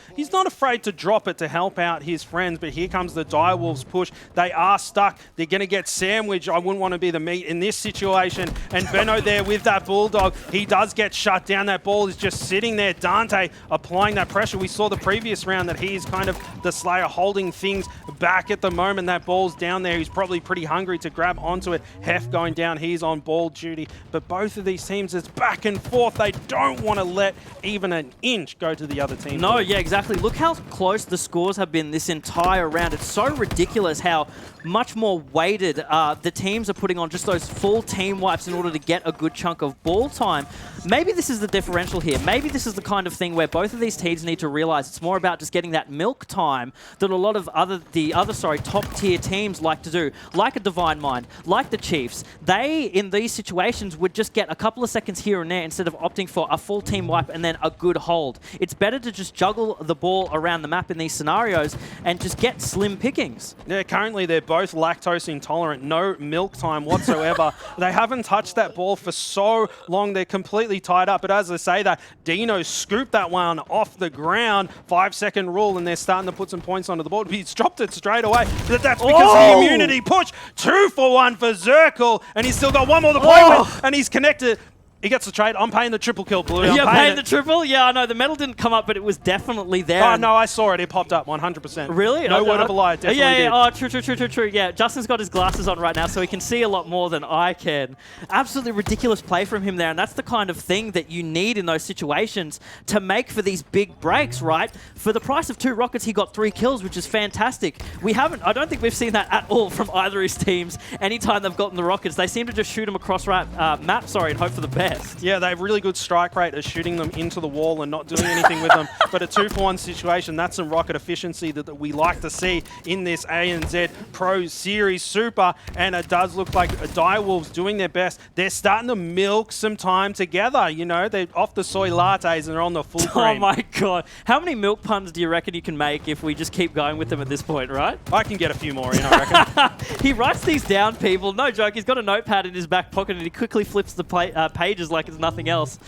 afraid to drop it to help out his friends. But here comes the Direwolves push. They are stuck. They're going to get sandwiched. I wouldn't want to be the meat in this situation. And Benno there with that Bulldog. He does get shut down. That ball is just sitting there. Dante applying that pressure. We saw the previous round that he's kind of the Slayer holding things back at the moment. That ball's down there. He's probably pretty hungry to grab onto it. Heff going down. He's on ball duty. But both of these teams, it's back and forth. They don't want to let even an inch go to the other team. No, yeah, exactly. Look how close the scores have been this entire round. It's so ridiculous how much more weighted the teams are putting on just those full team wipes in order to get a good chunk of ball time. Maybe this is the differential here. Maybe this is the kind of thing where both of these teams need to realize it's more about just getting that milk time that a lot of the other top tier teams like to do, like a Divine Mind, like the Chiefs. They, in these situations, would just get a couple of seconds here and there instead of opting for a full team wipe and then a good hold. It's better to just juggle the ball around the map in these scenarios and just get slim pickings. Yeah, currently they're both lactose intolerant, no milk time whatsoever. They haven't touched that ball for so long, they're completely tied up. But as I say that, Deano scooped that one off the ground, 5-second rule, and they're starting to put some points onto the board. He's dropped it straight away, but that's because the immunity push. 2 for 1 for Zerkil, and he's still got one more to play with, and he's connected. He gets the trade. I'm paying the triple kill, Blue. You're paying the triple? Yeah, I know. The medal didn't come up, but it was definitely there. Oh, no, I saw it. It popped up 100%. Really? No word of a lie. It definitely did. Oh, true. Yeah, Justin's got his glasses on right now, so he can see a lot more than I can. Absolutely ridiculous play from him there, and that's the kind of thing that you need in those situations to make for these big breaks, right? For the price of 2 rockets, he got 3 kills, which is fantastic. I don't think we've seen that at all from either of his teams. Anytime they've gotten the rockets, they seem to just shoot them across map, and hope for the best. Yeah, they have really good strike rate of shooting them into the wall and not doing anything with them. But a 2-for-1 situation, that's some rocket efficiency that we like to see in this ANZ Pro Series Super. And it does look like Direwolves doing their best. They're starting to milk some time together. You know, they're off the soy lattes and they're on the full cream. Oh my god. How many milk puns do you reckon you can make if we just keep going with them at this point, right? I can get a few more in, I reckon. He writes these down, people. No joke. He's got a notepad in his back pocket and he quickly flips the pages like it's nothing else.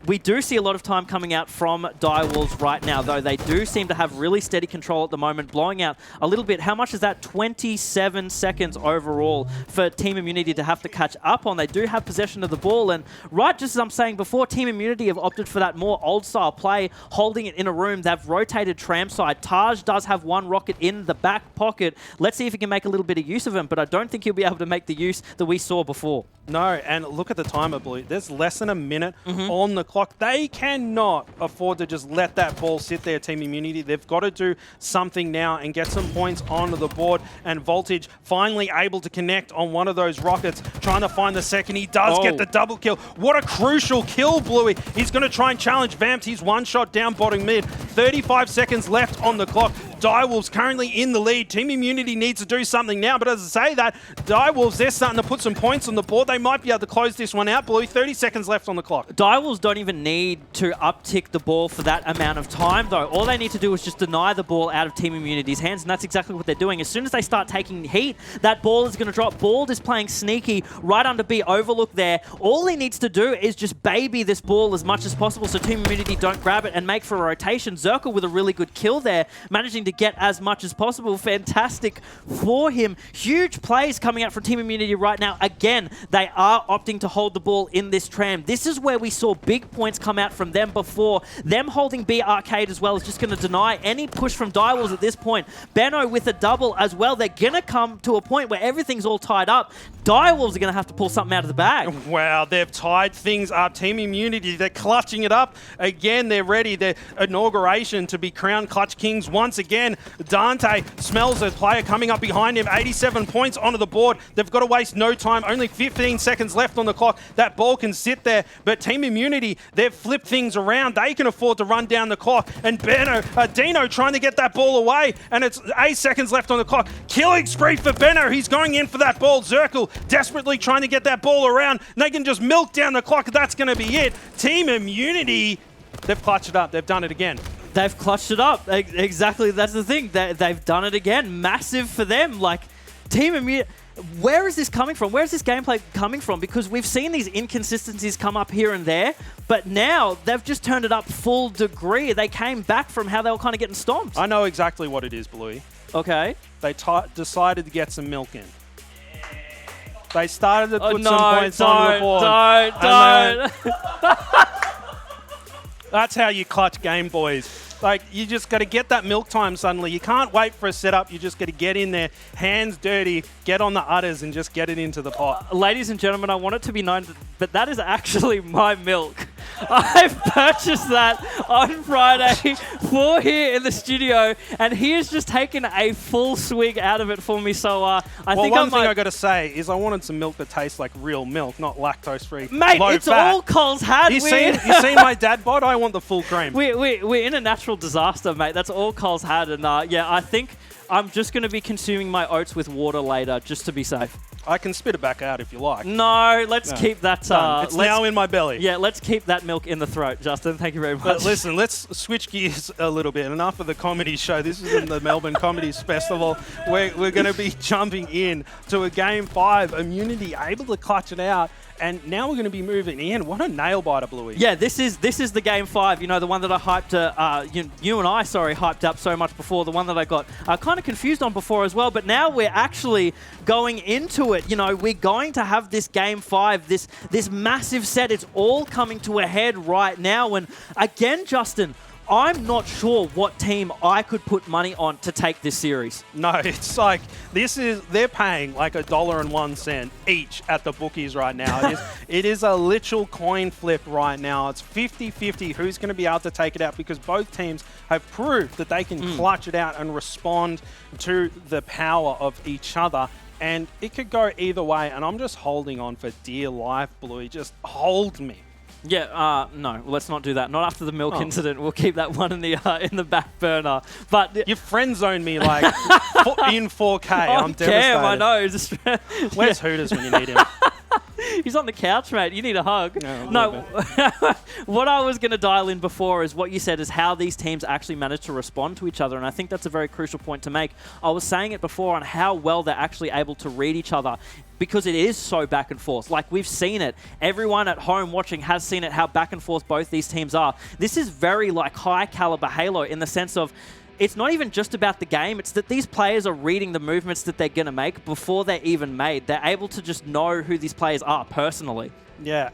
We do see a lot of time coming out from Direwolves right now, though. They do seem to have really steady control at the moment, blowing out a little bit. How much is that? 27 seconds overall for Team Immunity to have to catch up on. They do have possession of the ball, and right, just as I'm saying before, Team Immunity have opted for that more old-style play, holding it in a room. They've rotated tram side. Taj does have 1 rocket in the back pocket. Let's see if he can make a little bit of use of him, but I don't think he'll be able to make the use that we saw before. No, and look at the timer, Blue. There's less than a minute on the clock. They cannot afford to just let that ball sit there, Team Immunity. They've got to do something now and get some points onto the board. And Voltage finally able to connect on one of those rockets, trying to find the second. He does get the double kill. What a crucial kill, Bluey. He's going to try and challenge Vampt. He's 1 shot down bottom mid. 35 seconds left on the clock. Direwolves currently in the lead. Team Immunity needs to do something now, but as I say that, Direwolves, they're starting to put some points on the board. They might be able to close this one out, Blue. 30 seconds left on the clock. Direwolves don't even need to uptick the ball for that amount of time, though. All they need to do is just deny the ball out of Team Immunity's hands, and that's exactly what they're doing. As soon as they start taking heat, that ball is going to drop. Bald is playing sneaky right under B overlook there. All he needs to do is just baby this ball as much as possible so Team Immunity don't grab it and make for a rotation. Zerkil with a really good kill there, managing to get as much as possible. Fantastic for him. Huge plays coming out from Team Immunity right now. Again, they are opting to hold the ball in this tram. This is where we saw big points come out from them before. Them holding B Arcade as well is just going to deny any push from Direwolves at this point. Benno with a double as well. They're going to come to a point where everything's all tied up. Direwolves are going to have to pull something out of the bag. Wow, they've tied things up. Team Immunity, they're clutching it up. Again, they're ready. Their inauguration to be crowned Clutch Kings once again. Dante smells a player coming up behind him. 87 points onto the board. They've got to waste no time. Only 15 seconds left on the clock. That ball can sit there. But Team Immunity, they've flipped things around. They can afford to run down the clock. And Deano trying to get that ball away. And it's 8 seconds left on the clock. Killing spree for Benno. He's going in for that ball. Zerkil desperately trying to get that ball around. And they can just milk down the clock. That's going to be it. Team Immunity, they've clutched it up. They've done it again. They've clutched it up. Exactly, that's the thing. They've done it again. Massive for them. Like, Team Immunity... Where is this coming from? Where is this gameplay coming from? Because we've seen these inconsistencies come up here and there, but now they've just turned it up full degree. They came back from how they were kind of getting stomped. I know exactly what it is, Bluey. Okay. They decided to get some milk in. They started to put some points on the board. Don't. That's how you clutch Game Boys. Like, you just got to get that milk time suddenly. You can't wait for a setup. You just got to get in there, hands dirty, get on the udders, and just get it into the pot. Ladies and gentlemen, I want it to be known that that is actually my milk. I've purchased that on Friday for here in the studio, and he has just taken a full swig out of it for me. So I think one thing I got to say is I wanted some milk that tastes like real milk, not lactose-free. Mate, low it's fat. all Cole's had. You seen my dad bod? I want the full cream. We're in a natural disaster, mate. That's all Cole's had, and yeah, I think I'm just going to be consuming my oats with water later, just to be safe. I can spit it back out if you like. No, let's keep that. It's now in my belly. Yeah, let's keep that milk in the throat, Justin. Thank you very much. But listen, let's switch gears a little bit. Enough of the comedy show. This is in the Melbourne Comedies Festival. We're going to be jumping in to a Game 5. Immunity able to clutch it out. And now we're going to be moving in. What a nail biter, Bluey. Yeah, this is the Game 5. You know, the one that I hyped, you and I, hyped up so much before. The one that I got kind of confused on before as well. But now we're actually going into it. You know, we're going to have this Game 5, this massive set. It's all coming to a head right now. And again, Justin, I'm not sure what team I could put money on to take this series. No, it's like, they're paying like $1.01 each at the bookies right now. It is a literal coin flip right now. It's 50-50 who's going to be able to take it out, because both teams have proved that they can clutch it out and respond to the power of each other. And it could go either way, and I'm just holding on for dear life, Bluey. Just hold me. Yeah, no, let's not do that. Not after the milk incident. We'll keep that one in the back burner. But you friend zoned me like in 4K. I'm devastated. Cam, I know. Where's Hooters when you need him? He's on the couch, mate. You need a hug. No. What I was going to dial in before is what you said is how these teams actually manage to respond to each other. And I think that's a very crucial point to make. I was saying it before on how well they're actually able to read each other, because it is so back and forth. Like, we've seen it. Everyone at home watching has seen it, how back and forth both these teams are. This is very like high caliber Halo in the sense of, it's not even just about the game, it's that these players are reading the movements that they're going to make before they're even made. They're able to just know who these players are personally. Yeah,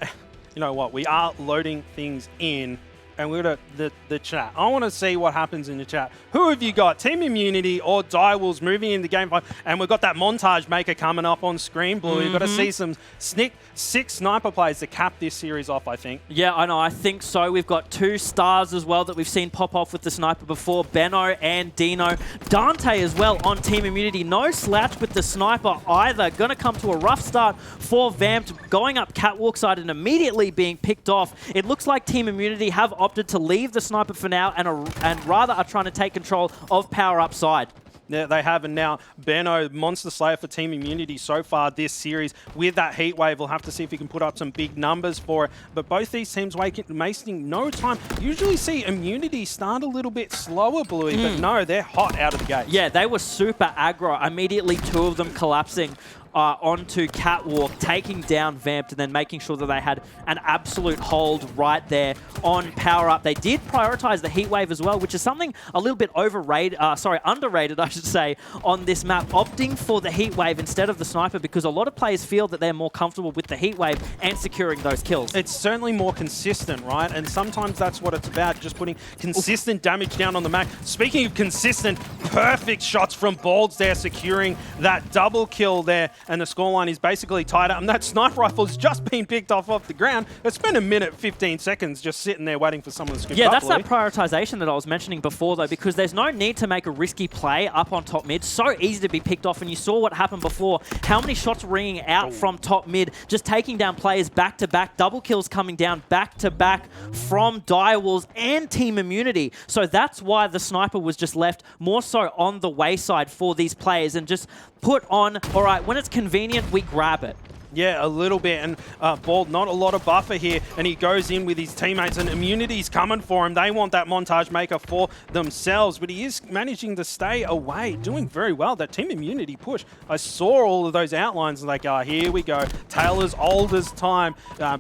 you know what? We are loading things in, and we're going to the chat. I want to see what happens in the chat. Who have you got? Team Immunity or Direwolves moving into Game 5? And we've got that montage maker coming up on screen, Blue. You've got to see some six sniper plays to cap this series off, I think. Yeah, I know. I think so. We've got 2 stars as well that we've seen pop off with the sniper before. Benno and Deano. Dante as well on Team Immunity. No slouch with the sniper either. Going to come to a rough start for Vampt. Going up catwalk side and immediately being picked off. It looks like Team Immunity have opted to leave the sniper for now and rather are trying to take control of power up side. Yeah, they have, and now Benno, Monster Slayer for Team Immunity so far this series. With that heat wave, we'll have to see if he can put up some big numbers for it. But both these teams wasting no time. Usually see Immunity start a little bit slower, Bluey, but no, they're hot out of the gate. Yeah, they were super aggro. Immediately 2 of them collapsing onto catwalk, taking down Vampt, and then making sure that they had an absolute hold right there on power up. They did prioritize the heat wave as well, which is something a little bit underrated, I should say, on this map, opting for the heat wave instead of the sniper, because a lot of players feel that they're more comfortable with the heat wave and securing those kills. It's certainly more consistent, right? And sometimes that's what it's about, just putting consistent damage down on the map. Speaking of consistent, perfect shots from Balds there, securing that double kill there. And the scoreline is basically tied up. And that sniper rifle's just been picked off the ground. It's been a minute, 15 seconds just sitting there waiting for someone to scoop up. Yeah, that's that prioritization that I was mentioning before, though, because there's no need to make a risky play up on top mid. So easy to be picked off. And you saw what happened before. How many shots ringing out from top mid, just taking down players back to back. Double kills coming down back to back from Direwolves and Team Immunity. So that's why the sniper was just left more so on the wayside for these players and just put on, all right, when it's convenient, we grab it. Yeah, a little bit, and Bald, not a lot of buffer here, and he goes in with his teammates, and Immunity's coming for him. They want that montage maker for themselves, but he is managing to stay away, doing very well. That Team Immunity push, I saw all of those outlines, like, here we go. Taylor's old as time,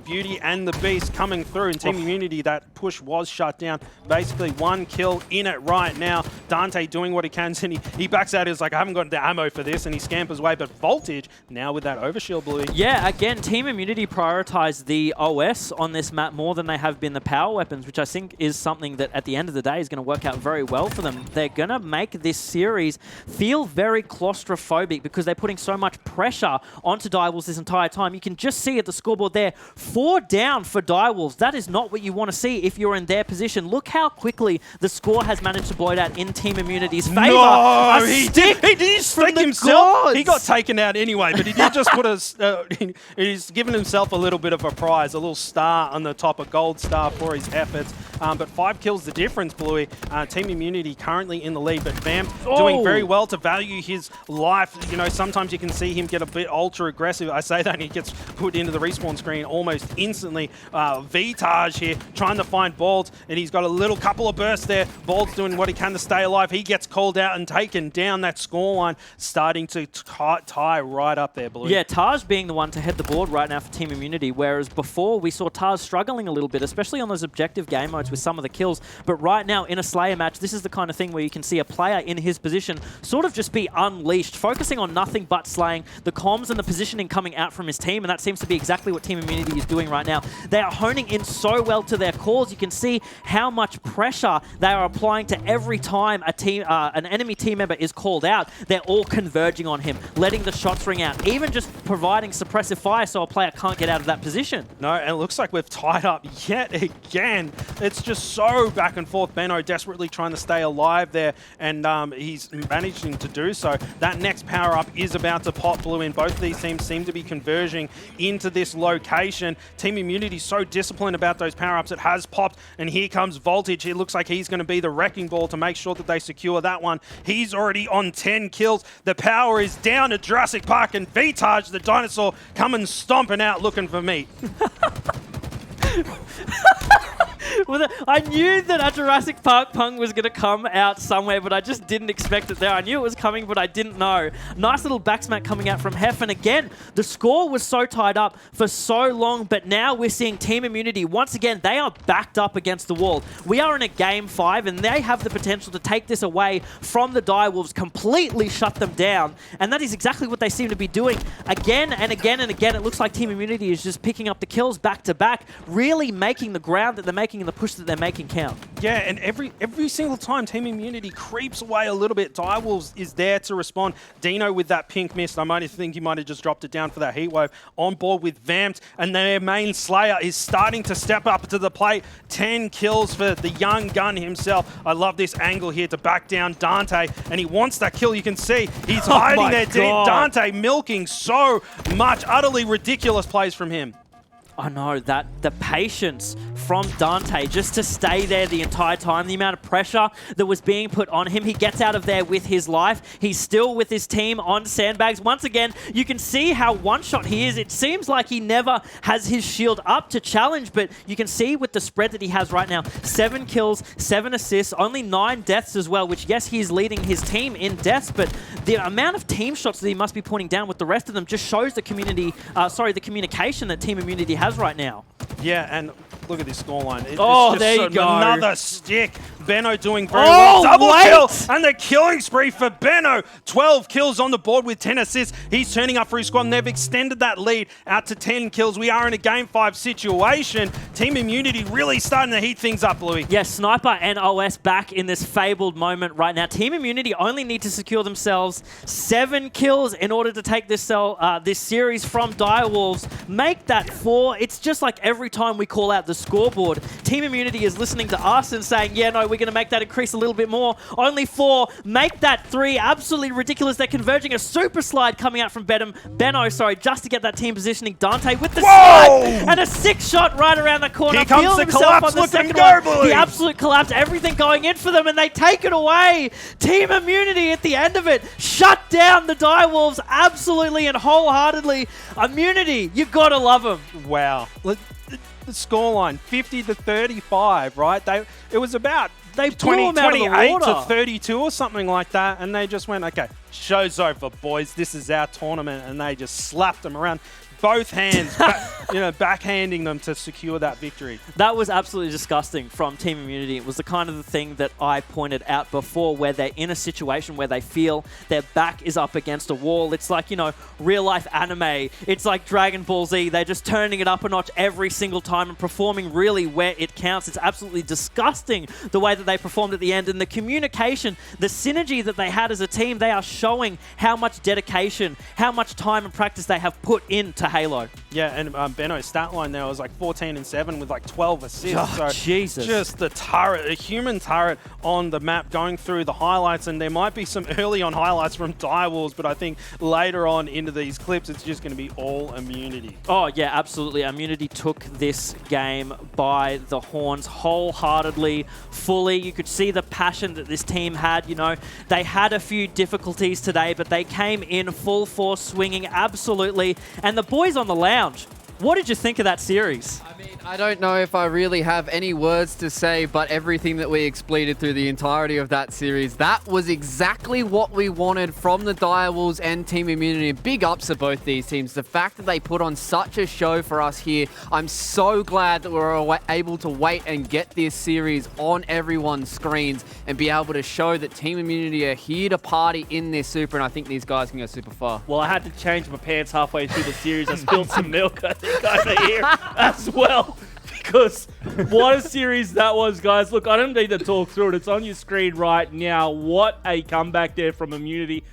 Beauty and the Beast coming through, and Team Immunity, that push was shut down. Basically, 1 kill in it right now. Dante doing what he can, and he backs out, he's like, I haven't got the ammo for this, and he scampers away, but Voltage, now with that overshield, Bluey. Yeah, again, Team Immunity prioritized the OS on this map more than they have been the power weapons, which I think is something that at the end of the day is going to work out very well for them. They're going to make this series feel very claustrophobic because they're putting so much pressure onto Direwolves this entire time. You can just see at the scoreboard there, 4 down for Direwolves. That is not what you want to see if you're in their position. Look how quickly the score has managed to blow out in Team Immunity's favor. No, he did stick himself. Gods. He got taken out anyway, but he did just put he's given himself a little bit of a prize, a little star on the top, a gold star for his efforts. But 5 kills the difference, Bluey. Team Immunity currently in the lead, but Vampt doing very well to value his life. You know, sometimes you can see him get a bit ultra aggressive. I say that and he gets put into the respawn screen almost instantly. Vitage here trying to find Bald, and he's got a little couple of bursts there. Bald's doing what he can to stay alive. He gets called out and taken down. That scoreline starting to tie right up there, Blue. Yeah, Taj being the one to head the board right now for Team Immunity, whereas before we saw Taj struggling a little bit, especially on those objective game modes with some of the kills. But right now in a Slayer match, this is the kind of thing where you can see a player in his position sort of just be unleashed, focusing on nothing but slaying, the comms and the positioning coming out from his team, and that seems to be exactly what Team Immunity is doing right now. They are honing in so well to their calls. You can see how much pressure they are applying to every time an enemy team member is called out. They're all converging on him, letting the shots ring out, even just providing suppressive fire so a player can't get out of that position. No, and it looks like we've tied up yet again. It's just so back and forth. Benno desperately trying to stay alive there, and he's managing to do so. That next power-up is about to pop, Blue, in. Both of these teams seem to be converging into this location. Team Immunity so disciplined about those power-ups. It has popped, and here comes Voltage. It looks like he's going to be the wrecking ball to make sure that they secure that one. He's already on 10 kills. The power is down at Jurassic Park, and Vitage, the dinosaur, coming stomping out looking for meat. I knew that a Jurassic Park pun was going to come out somewhere, but I just didn't expect it there. I knew it was coming, but I didn't know. Nice little backsmack coming out from Heff. And again, the score was so tied up for so long, but now we're seeing Team Immunity. Once again, they are backed up against the wall. We are in a Game 5, and they have the potential to take this away from the Direwolves, completely shut them down. And that is exactly what they seem to be doing again and again and again. It looks like Team Immunity is just picking up the kills back to back, really making the ground that they're making and the push that they're making count. Yeah, and every single time Team Immunity creeps away a little bit, Direwolves is there to respond. Deano with that pink mist, I might think he might have just dropped it down for that heat wave. On board with Vampt, and their main Slayer is starting to step up to the plate. 10 kills for the young gun himself. I love this angle here to back down Dante, and he wants that kill. You can see he's hiding there deep. Dante milking so much. Utterly ridiculous plays from him. I know that the patience from Dante just to stay there the entire time, the amount of pressure that was being put on him. He gets out of there with his life. He's still with his team on sandbags. Once again, you can see how one-shot he is. It seems like he never has his shield up to challenge, but you can see with the spread that he has right now, 7 kills, 7 assists, only 9 deaths as well, which yes, he's leading his team in deaths, but the amount of team shots that he must be pointing down with the rest of them just shows the the communication that Team Immunity has right now. Yeah, and look at this scoreline. There you go. Another stick. Benno doing very well. Double kill, and the killing spree for Benno. 12 kills on the board with 10 assists. He's turning up for his squad, and they've extended that lead out to 10 kills. We are in a Game 5 situation. Team Immunity really starting to heat things up, Louis. Yeah, Sniper and OS back in this fabled moment right now. Team Immunity only need to secure themselves 7 kills in order to take this series from Direwolves. Make that 4. It's just like every time we call out the scoreboard. Team Immunity is listening to us and saying, yeah, no, we're going to make that increase a little bit more. Only 4. Make that 3. Absolutely ridiculous. They're converging a super slide coming out from Benno, just to get that team positioning. Dante with the slide and a 6-shot right around the corner. Here comes the collapse. Look at him go, boys. The absolute collapse. Everything going in for them, and they take it away. Team Immunity at the end of it shut down the Direwolves absolutely and wholeheartedly. Immunity, you've got to love them. Wow. The scoreline, 50-35, right? It was about they 28 to 32 or something like that, and they just went, okay, show's over, boys. This is our tournament, and they just slapped them around. Both hands, backhanding them to secure that victory. That was absolutely disgusting from Team Immunity. It was the kind of the thing that I pointed out before, where they're in a situation where they feel their back is up against a wall. It's like, real-life anime. It's like Dragon Ball Z. They're just turning it up a notch every single time and performing really where it counts. It's absolutely disgusting the way that they performed at the end. And the communication, the synergy that they had as a team, they are showing how much dedication, how much time and practice they have put into Halo. Yeah, and Benno's stat line there was like 14-7 with like 12 assists. Oh, so Jesus. Just the turret, a human turret on the map going through the highlights, and there might be some early on highlights from Direwolves, but I think later on into these clips, it's just going to be all Immunity. Oh, yeah, absolutely. Immunity took this game by the horns wholeheartedly, fully. You could see the passion that this team had. They had a few difficulties today, but they came in full force, swinging absolutely. And the boys on the lounge, what did you think of that series? I mean, I don't know if I really have any words to say, but everything that we exploited through the entirety of that series, that was exactly what we wanted from the Direwolves and Team Immunity. Big ups to both these teams. The fact that they put on such a show for us here, I'm so glad that we were able to wait and get this series on everyone's screens and be able to show that Team Immunity are here to party in this super, and I think these guys can go super far. Well, I had to change my pants halfway through the series. I spilled some milk, I think, over here as well. Because what a series that was, guys. Look, I don't need to talk through it. It's on your screen right now. What a comeback there from Immunity.